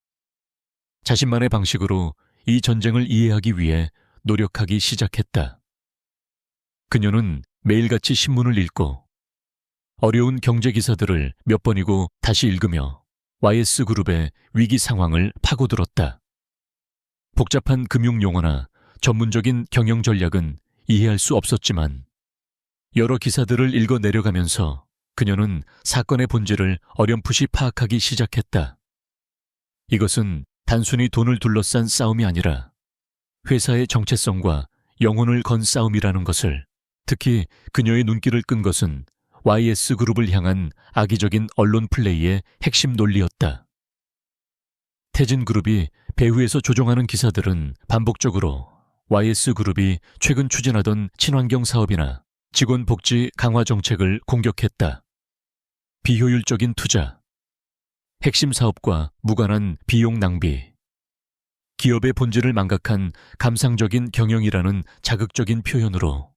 자신만의 방식으로 이 전쟁을 이해하기 위해 노력하기 시작했다. 그녀는 매일같이 신문을 읽고 어려운 경제 기사들을 몇 번이고 다시 읽으며 YS그룹의 위기 상황을 파고들었다. 복잡한 금융 용어나 전문적인 경영 전략은 이해할 수 없었지만 여러 기사들을 읽어 내려가면서 그녀는 사건의 본질을 어렴풋이 파악하기 시작했다. 이것은 단순히 돈을 둘러싼 싸움이 아니라 회사의 정체성과 영혼을 건 싸움이라는 것을, 특히 그녀의 눈길을 끈 것은 YS그룹을 향한 악의적인 언론 플레이의 핵심 논리였다. 태진그룹이 배후에서 조종하는 기사들은 반복적으로 YS그룹이 최근 추진하던 친환경 사업이나 직원 복지 강화 정책을 공격했다. 비효율적인 투자, 핵심 사업과 무관한 비용 낭비, 기업의 본질을 망각한 감상적인 경영이라는 자극적인 표현으로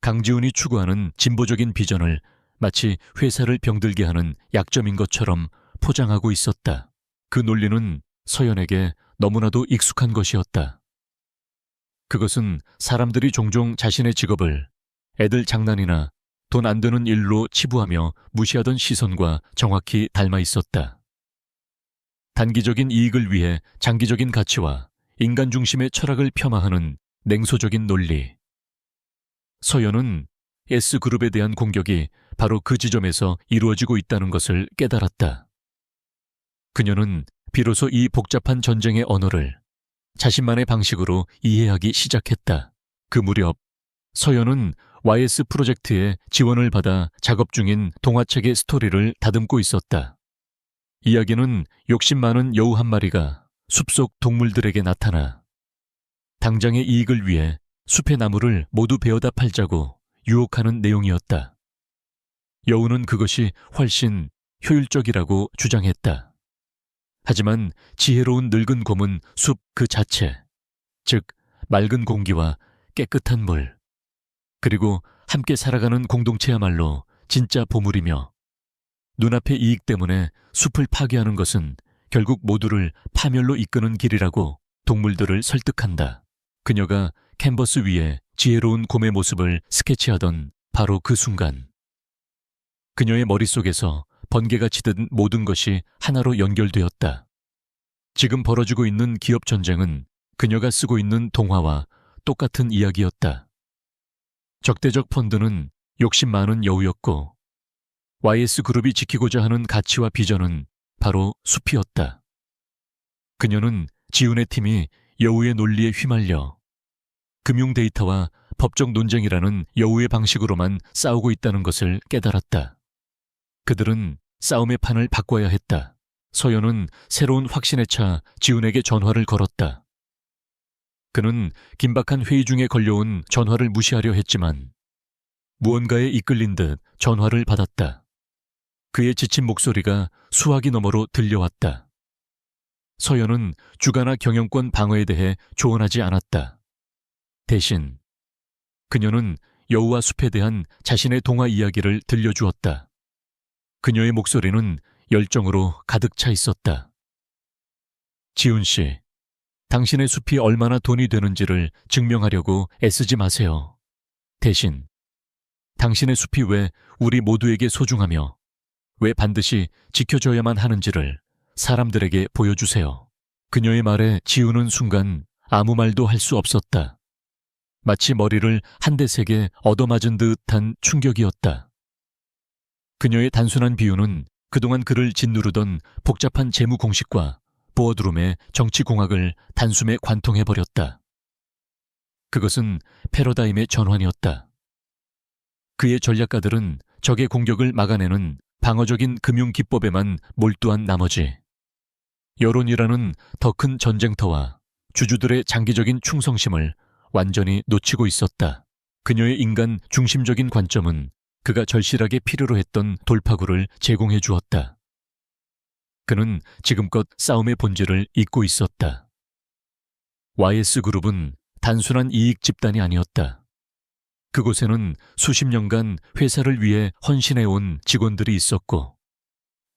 강지훈이 추구하는 진보적인 비전을 마치 회사를 병들게 하는 약점인 것처럼 포장하고 있었다. 그 논리는 서연에게 너무나도 익숙한 것이었다. 그것은 사람들이 종종 자신의 직업을 애들 장난이나 돈 안 되는 일로 치부하며 무시하던 시선과 정확히 닮아 있었다. 단기적인 이익을 위해 장기적인 가치와 인간 중심의 철학을 폄하하는 냉소적인 논리. 서연은 S그룹에 대한 공격이 바로 그 지점에서 이루어지고 있다는 것을 깨달았다. 그녀는 비로소 이 복잡한 전쟁의 언어를 자신만의 방식으로 이해하기 시작했다. 그 무렵 서연은 YS 프로젝트에 지원을 받아 작업 중인 동화책의 스토리를 다듬고 있었다. 이야기는 욕심 많은 여우 한 마리가 숲속 동물들에게 나타나 당장의 이익을 위해 숲의 나무를 모두 베어다 팔자고 유혹하는 내용이었다. 여우는 그것이 훨씬 효율적이라고 주장했다. 하지만 지혜로운 늙은 곰은 숲 그 자체, 즉 맑은 공기와 깨끗한 물, 그리고 함께 살아가는 공동체야말로 진짜 보물이며 눈앞의 이익 때문에 숲을 파괴하는 것은 결국 모두를 파멸로 이끄는 길이라고 동물들을 설득한다. 그녀가 캔버스 위에 지혜로운 곰의 모습을 스케치하던 바로 그 순간, 그녀의 머릿속에서 번개가 치듯 모든 것이 하나로 연결되었다. 지금 벌어지고 있는 기업 전쟁은 그녀가 쓰고 있는 동화와 똑같은 이야기였다. 적대적 펀드는 욕심 많은 여우였고, YS그룹이 지키고자 하는 가치와 비전은 바로 숲이었다. 그녀는 지훈의 팀이 여우의 논리에 휘말려 금융 데이터와 법적 논쟁이라는 여우의 방식으로만 싸우고 있다는 것을 깨달았다. 그들은 싸움의 판을 바꿔야 했다. 서연은 새로운 확신에 차 지훈에게 전화를 걸었다. 그는 긴박한 회의 중에 걸려온 전화를 무시하려 했지만 무언가에 이끌린 듯 전화를 받았다. 그의 지친 목소리가 수화기 너머로 들려왔다. 서연은 주가나 경영권 방어에 대해 조언하지 않았다. 대신 그녀는 여우와 숲에 대한 자신의 동화 이야기를 들려주었다. 그녀의 목소리는 열정으로 가득 차 있었다. 지훈 씨, 당신의 숲이 얼마나 돈이 되는지를 증명하려고 애쓰지 마세요. 대신 당신의 숲이 왜 우리 모두에게 소중하며 왜 반드시 지켜져야만 하는지를 사람들에게 보여주세요. 그녀의 말에 지훈은 순간 아무 말도 할 수 없었다. 마치 머리를 한 대 세게 얻어맞은 듯한 충격이었다. 그녀의 단순한 비유는 그동안 그를 짓누르던 복잡한 재무 공식과 보어드룸의 정치 공학을 단숨에 관통해버렸다. 그것은 패러다임의 전환이었다. 그의 전략가들은 적의 공격을 막아내는 방어적인 금융 기법에만 몰두한 나머지 여론이라는 더 큰 전쟁터와 주주들의 장기적인 충성심을 완전히 놓치고 있었다. 그녀의 인간 중심적인 관점은 그가 절실하게 필요로 했던 돌파구를 제공해 주었다. 그는 지금껏 싸움의 본질을 잊고 있었다. YS그룹은 단순한 이익 집단이 아니었다. 그곳에는 수십 년간 회사를 위해 헌신해온 직원들이 있었고,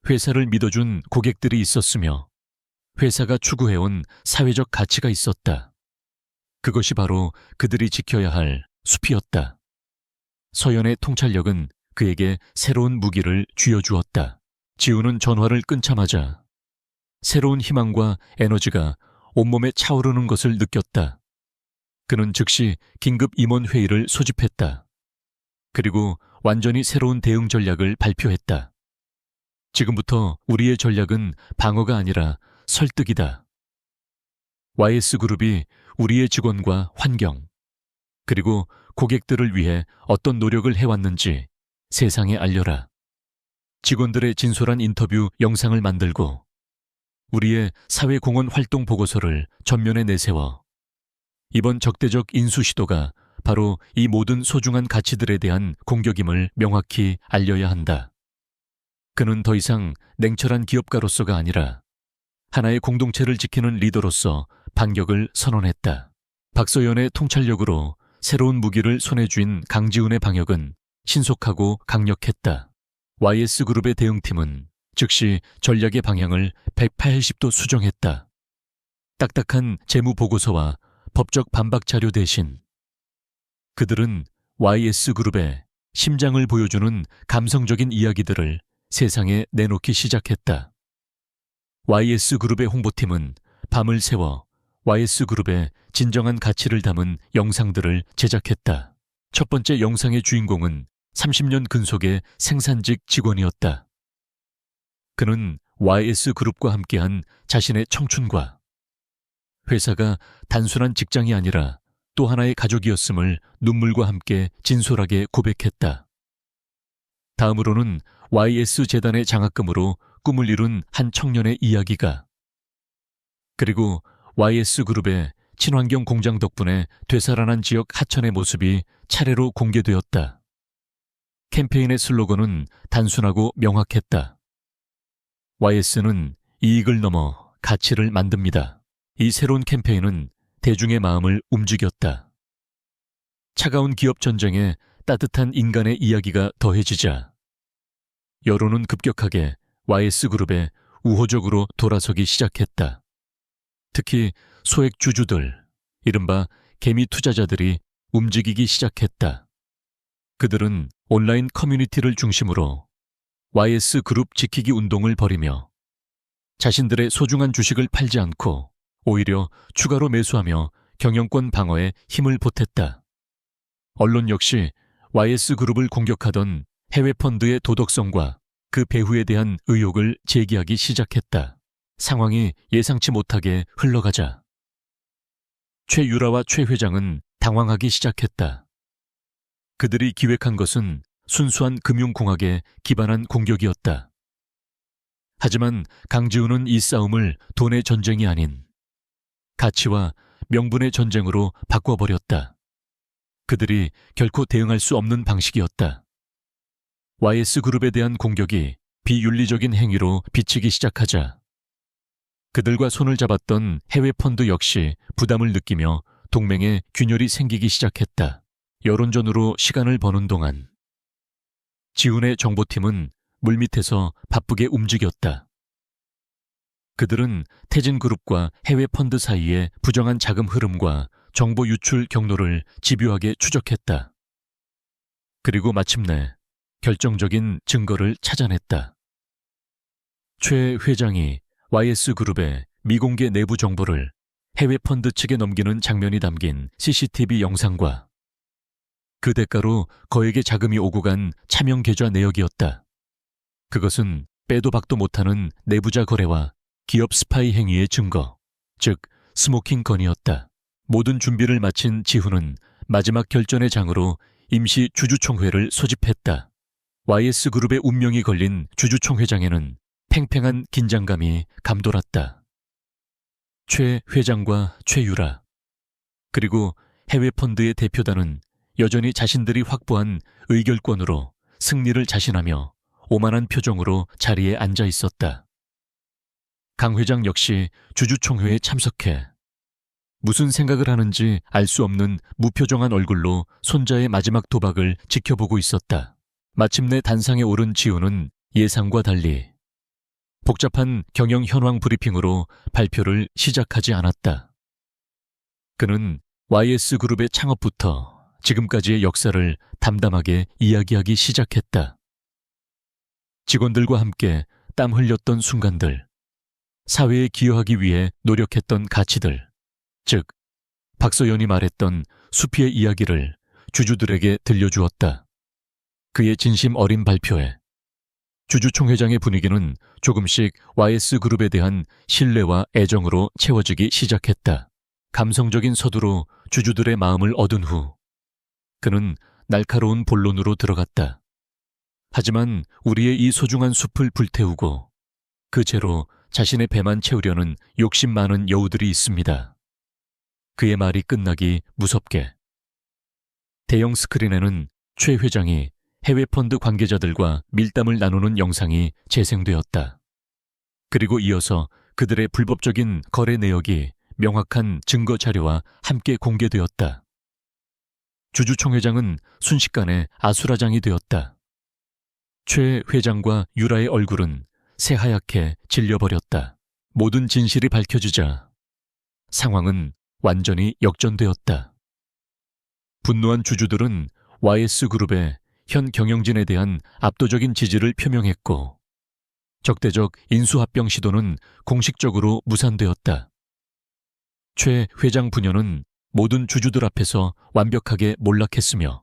회사를 믿어준 고객들이 있었으며, 회사가 추구해온 사회적 가치가 있었다. 그것이 바로 그들이 지켜야 할 숲이었다. 서연의 통찰력은 그에게 새로운 무기를 쥐어주었다. 지훈은 전화를 끊자마자 새로운 희망과 에너지가 온몸에 차오르는 것을 느꼈다. 그는 즉시 긴급 임원 회의를 소집했다. 그리고 완전히 새로운 대응 전략을 발표했다. 지금부터 우리의 전략은 방어가 아니라 설득이다. YS그룹이 우리의 직원과 환경, 그리고 고객들을 위해 어떤 노력을 해왔는지 세상에 알려라. 직원들의 진솔한 인터뷰 영상을 만들고 우리의 사회공헌 활동 보고서를 전면에 내세워 이번 적대적 인수 시도가 바로 이 모든 소중한 가치들에 대한 공격임을 명확히 알려야 한다. 그는 더 이상 냉철한 기업가로서가 아니라 하나의 공동체를 지키는 리더로서 반격을 선언했다. 박서연의 통찰력으로 새로운 무기를 손에 쥔 강지훈의 방역은 신속하고 강력했다. YS그룹의 대응팀은 즉시 전략의 방향을 180도 수정했다. 딱딱한 재무 보고서와 법적 반박 자료 대신 그들은 YS그룹의 심장을 보여주는 감성적인 이야기들을 세상에 내놓기 시작했다. YS그룹의 홍보팀은 밤을 새워 YS그룹의 진정한 가치를 담은 영상들을 제작했다. 첫 번째 영상의 주인공은 30년 근속의 생산직 직원이었다. 그는 YS그룹과 함께한 자신의 청춘과 회사가 단순한 직장이 아니라 또 하나의 가족이었음을 눈물과 함께 진솔하게 고백했다. 다음으로는 YS재단의 장학금으로 꿈을 이룬 한 청년의 이야기가, 그리고 YS그룹의 친환경 공장 덕분에 되살아난 지역 하천의 모습이 차례로 공개되었다. 캠페인의 슬로건은 단순하고 명확했다. YS는 이익을 넘어 가치를 만듭니다. 이 새로운 캠페인은 대중의 마음을 움직였다. 차가운 기업 전쟁에 따뜻한 인간의 이야기가 더해지자 여론은 급격하게 YS그룹에 우호적으로 돌아서기 시작했다. 특히 소액 주주들, 이른바 개미 투자자들이 움직이기 시작했다. 그들은 온라인 커뮤니티를 중심으로 YS그룹 지키기 운동을 벌이며 자신들의 소중한 주식을 팔지 않고 오히려 추가로 매수하며 경영권 방어에 힘을 보탰다. 언론 역시 YS그룹을 공격하던 해외 펀드의 도덕성과 그 배후에 대한 의혹을 제기하기 시작했다. 상황이 예상치 못하게 흘러가자 최유라와 최 회장은 당황하기 시작했다. 그들이 기획한 것은 순수한 금융공학에 기반한 공격이었다. 하지만 강지훈은 이 싸움을 돈의 전쟁이 아닌 가치와 명분의 전쟁으로 바꿔버렸다. 그들이 결코 대응할 수 없는 방식이었다. YS그룹에 대한 공격이 비윤리적인 행위로 비치기 시작하자 그들과 손을 잡았던 해외 펀드 역시 부담을 느끼며 동맹에 균열이 생기기 시작했다. 여론전으로 시간을 버는 동안 지훈의 정보팀은 물밑에서 바쁘게 움직였다. 그들은 태진그룹과 해외 펀드 사이의 부정한 자금 흐름과 정보 유출 경로를 집요하게 추적했다. 그리고 마침내 결정적인 증거를 찾아냈다. 최 회장이 YS그룹의 미공개 내부 정보를 해외 펀드 측에 넘기는 장면이 담긴 CCTV 영상과 그 대가로 거액의 자금이 오고 간 차명 계좌 내역이었다. 그것은 빼도 박도 못하는 내부자 거래와 기업 스파이 행위의 증거, 즉 스모킹 건이었다. 모든 준비를 마친 지훈은 마지막 결전의 장으로 임시 주주총회를 소집했다. YS그룹의 운명이 걸린 주주총회장에는 팽팽한 긴장감이 감돌았다. 최 회장과 최유라, 그리고 해외 펀드의 대표단은 여전히 자신들이 확보한 의결권으로 승리를 자신하며 오만한 표정으로 자리에 앉아 있었다. 강 회장 역시 주주총회에 참석해 무슨 생각을 하는지 알 수 없는 무표정한 얼굴로 손자의 마지막 도박을 지켜보고 있었다. 마침내 단상에 오른 지훈은 예상과 달리 복잡한 경영 현황 브리핑으로 발표를 시작하지 않았다. 그는 YS그룹의 창업부터 지금까지의 역사를 담담하게 이야기하기 시작했다. 직원들과 함께 땀 흘렸던 순간들, 사회에 기여하기 위해 노력했던 가치들, 즉 박서연이 말했던 수피의 이야기를 주주들에게 들려주었다. 그의 진심 어린 발표에 주주총회장의 분위기는 조금씩 YS그룹에 대한 신뢰와 애정으로 채워지기 시작했다. 감성적인 서두로 주주들의 마음을 얻은 후 그는 날카로운 본론으로 들어갔다. 하지만 우리의 이 소중한 숲을 불태우고 그 채로 자신의 배만 채우려는 욕심 많은 여우들이 있습니다. 그의 말이 끝나기 무섭게 대형 스크린에는 최 회장이 해외 펀드 관계자들과 밀담을 나누는 영상이 재생되었다. 그리고 이어서 그들의 불법적인 거래 내역이 명확한 증거 자료와 함께 공개되었다. 주주총회장은 순식간에 아수라장이 되었다. 최 회장과 유라의 얼굴은 새하얗게 질려버렸다. 모든 진실이 밝혀지자 상황은 완전히 역전되었다. 분노한 주주들은 YS그룹의 현 경영진에 대한 압도적인 지지를 표명했고 적대적 인수합병 시도는 공식적으로 무산되었다. 최 회장 부녀는 모든 주주들 앞에서 완벽하게 몰락했으며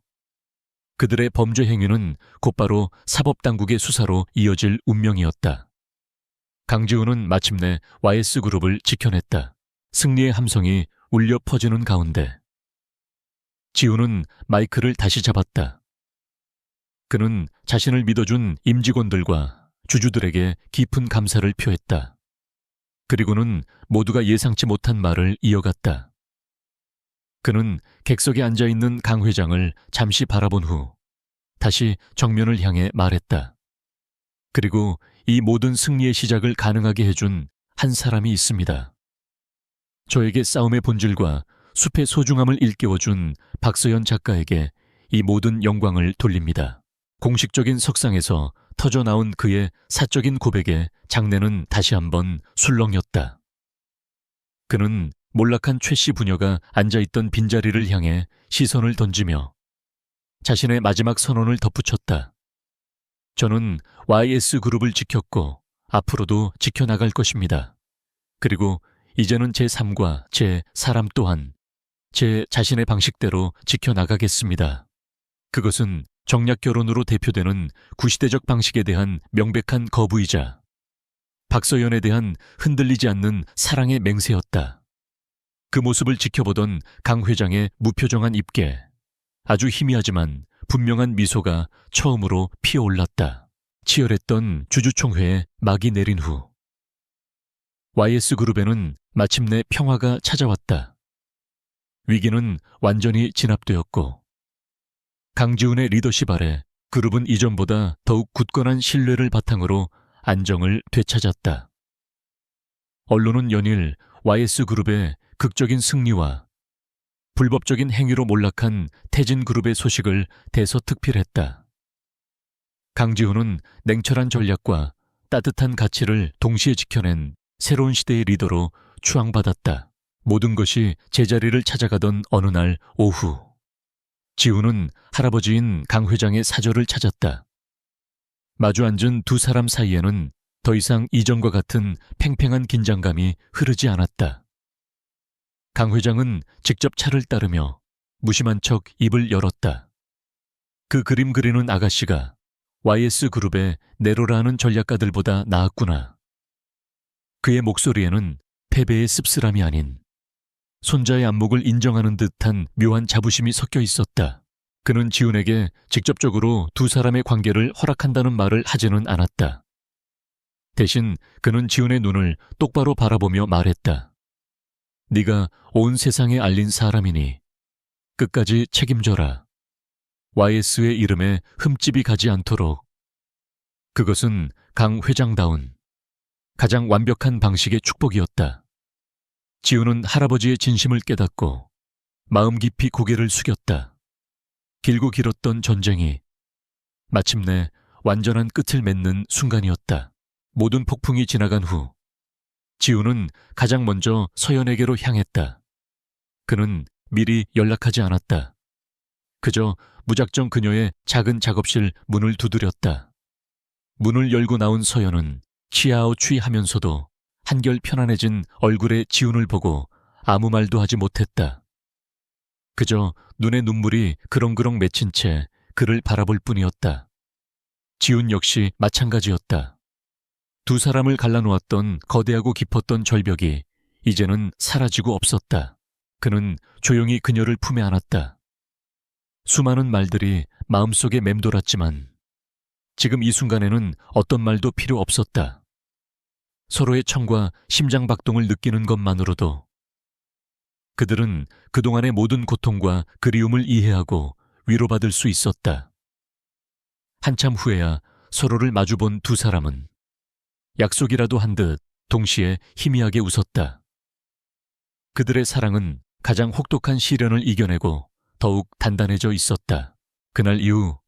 그들의 범죄 행위는 곧바로 사법당국의 수사로 이어질 운명이었다. 강지훈은 마침내 YS그룹을 지켜냈다. 승리의 함성이 울려 퍼지는 가운데 지훈은 마이크를 다시 잡았다. 그는 자신을 믿어준 임직원들과 주주들에게 깊은 감사를 표했다. 그리고는 모두가 예상치 못한 말을 이어갔다. 그는 객석에 앉아있는 강 회장을 잠시 바라본 후 다시 정면을 향해 말했다. 그리고 이 모든 승리의 시작을 가능하게 해준 한 사람이 있습니다. 저에게 싸움의 본질과 숲의 소중함을 일깨워준 박서연 작가에게 이 모든 영광을 돌립니다. 공식적인 석상에서 터져나온 그의 사적인 고백에 장내는 다시 한번 술렁였다. 그는 몰락한 최 씨 부녀가 앉아있던 빈자리를 향해 시선을 던지며 자신의 마지막 선언을 덧붙였다. 저는 YS그룹을 지켰고 앞으로도 지켜나갈 것입니다. 그리고 이제는 제 삶과 제 사람 또한 제 자신의 방식대로 지켜나가겠습니다. 그것은 정략 결혼으로 대표되는 구시대적 방식에 대한 명백한 거부이자 박서연에 대한 흔들리지 않는 사랑의 맹세였다. 그 모습을 지켜보던 강 회장의 무표정한 입게, 아주 희미하지만 분명한 미소가 처음으로 피어올랐다. 치열했던 주주총회에 막이 내린 후 YS그룹에는 마침내 평화가 찾아왔다. 위기는 완전히 진압되었고 강지훈의 리더십 아래 그룹은 이전보다 더욱 굳건한 신뢰를 바탕으로 안정을 되찾았다. 언론은 연일 YS그룹의 극적인 승리와 불법적인 행위로 몰락한 태진그룹의 소식을 대서특필했다. 강지훈은 냉철한 전략과 따뜻한 가치를 동시에 지켜낸 새로운 시대의 리더로 추앙받았다. 모든 것이 제자리를 찾아가던 어느 날 오후, 지훈은 할아버지인 강 회장의 사저를 찾았다. 마주 앉은 두 사람 사이에는 더 이상 이전과 같은 팽팽한 긴장감이 흐르지 않았다. 강 회장은 직접 차를 따르며 무심한 척 입을 열었다. 그 그림 그리는 아가씨가 YS그룹의 내로라는 전략가들보다 나았구나. 그의 목소리에는 패배의 씁쓸함이 아닌 손자의 안목을 인정하는 듯한 묘한 자부심이 섞여 있었다. 그는 지훈에게 직접적으로 두 사람의 관계를 허락한다는 말을 하지는 않았다. 대신 그는 지훈의 눈을 똑바로 바라보며 말했다. 네가 온 세상에 알린 사람이니 끝까지 책임져라. YS의 이름에 흠집이 가지 않도록. 그것은 강 회장다운 가장 완벽한 방식의 축복이었다. 지훈은 할아버지의 진심을 깨닫고 마음 깊이 고개를 숙였다. 길고 길었던 전쟁이 마침내 완전한 끝을 맺는 순간이었다. 모든 폭풍이 지나간 후 지훈은 가장 먼저 서연에게로 향했다. 그는 미리 연락하지 않았다. 그저 무작정 그녀의 작은 작업실 문을 두드렸다. 문을 열고 나온 서연은 취하면서도 한결 편안해진 얼굴의 지훈을 보고 아무 말도 하지 못했다. 그저 눈에 눈물이 그렁그렁 맺힌 채 그를 바라볼 뿐이었다. 지훈 역시 마찬가지였다. 두 사람을 갈라놓았던 거대하고 깊었던 절벽이 이제는 사라지고 없었다. 그는 조용히 그녀를 품에 안았다. 수많은 말들이 마음속에 맴돌았지만 지금 이 순간에는 어떤 말도 필요 없었다. 서로의 청과 심장박동을 느끼는 것만으로도 그들은 그동안의 모든 고통과 그리움을 이해하고 위로받을 수 있었다. 한참 후에야 서로를 마주본 두 사람은 약속이라도 한 듯 동시에 희미하게 웃었다. 그들의 사랑은 가장 혹독한 시련을 이겨내고 더욱 단단해져 있었다. 그날 이후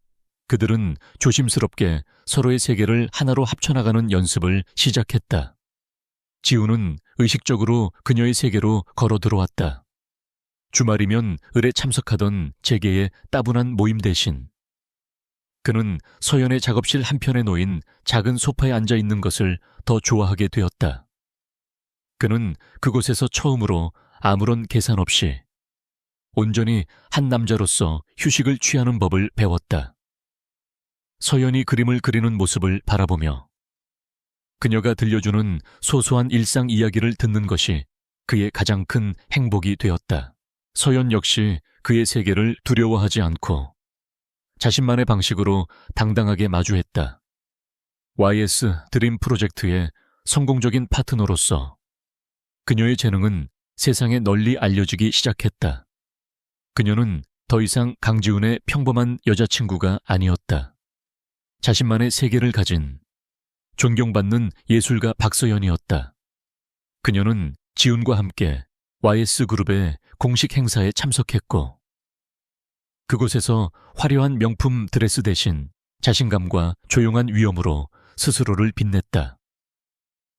그들은 조심스럽게 서로의 세계를 하나로 합쳐나가는 연습을 시작했다. 지훈은 의식적으로 그녀의 세계로 걸어 들어왔다. 주말이면 을에 참석하던 재계의 따분한 모임 대신 그는 서연의 작업실 한편에 놓인 작은 소파에 앉아 있는 것을 더 좋아하게 되었다. 그는 그곳에서 처음으로 아무런 계산 없이 온전히 한 남자로서 휴식을 취하는 법을 배웠다. 서연이 그림을 그리는 모습을 바라보며 그녀가 들려주는 소소한 일상 이야기를 듣는 것이 그의 가장 큰 행복이 되었다. 서연 역시 그의 세계를 두려워하지 않고 자신만의 방식으로 당당하게 마주했다. YS 드림 프로젝트의 성공적인 파트너로서 그녀의 재능은 세상에 널리 알려지기 시작했다. 그녀는 더 이상 강지훈의 평범한 여자친구가 아니었다. 자신만의 세계를 가진 존경받는 예술가 박서연이었다. 그녀는 지훈과 함께 YS그룹의 공식 행사에 참석했고 그곳에서 화려한 명품 드레스 대신 자신감과 조용한 위엄으로 스스로를 빛냈다.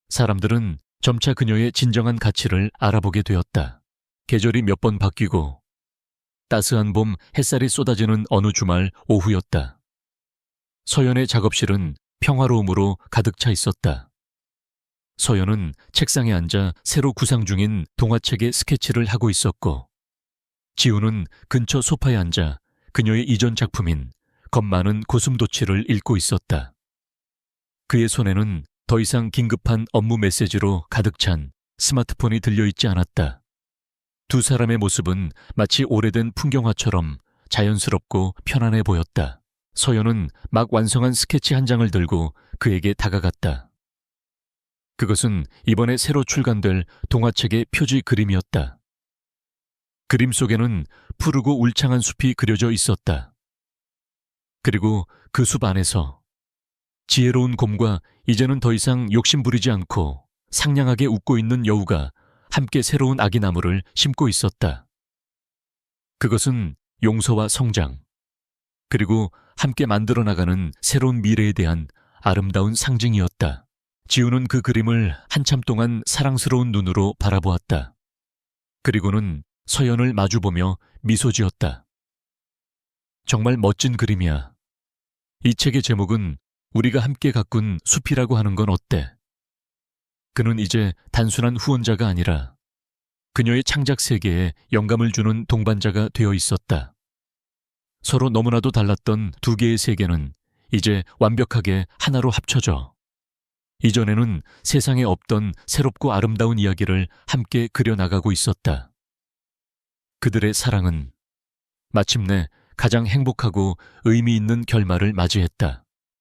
사람들은 점차 그녀의 진정한 가치를 알아보게 되었다. 계절이 몇 번 바뀌고 따스한 봄 햇살이 쏟아지는 어느 주말 오후였다. 서연의 작업실은 평화로움으로 가득 차 있었다. 서연은 책상에 앉아 새로 구상 중인 동화책의 스케치를 하고 있었고, 지우는 근처 소파에 앉아 그녀의 이전 작품인 겁 많은 고슴도치를 읽고 있었다. 그의 손에는 더 이상 긴급한 업무 메시지로 가득 찬 스마트폰이 들려있지 않았다. 두 사람의 모습은 마치 오래된 풍경화처럼 자연스럽고 편안해 보였다. 서연은 막 완성한 스케치 한 장을 들고 그에게 다가갔다. 그것은 이번에 새로 출간될 동화책의 표지 그림이었다. 그림 속에는 푸르고 울창한 숲이 그려져 있었다. 그리고 그 숲 안에서 지혜로운 곰과 이제는 더 이상 욕심 부리지 않고 상냥하게 웃고 있는 여우가 함께 새로운 아기 나무를 심고 있었다. 그것은 용서와 성장, 그리고 함께 만들어 나가는 새로운 미래에 대한 아름다운 상징이었다. 지우는 그 그림을 한참 동안 사랑스러운 눈으로 바라보았다. 그리고는 서연을 마주보며 미소 지었다. 정말 멋진 그림이야. 이 책의 제목은 우리가 함께 가꾼 숲이라고 하는 건 어때? 그는 이제 단순한 후원자가 아니라 그녀의 창작 세계에 영감을 주는 동반자가 되어 있었다. 서로 너무나도 달랐던 두 개의 세계는 이제 완벽하게 하나로 합쳐져 이전에는 세상에 없던 새롭고 아름다운 이야기를 함께 그려나가고 있었다. 그들의 사랑은 마침내 가장 행복하고 의미 있는 결말을 맞이했다.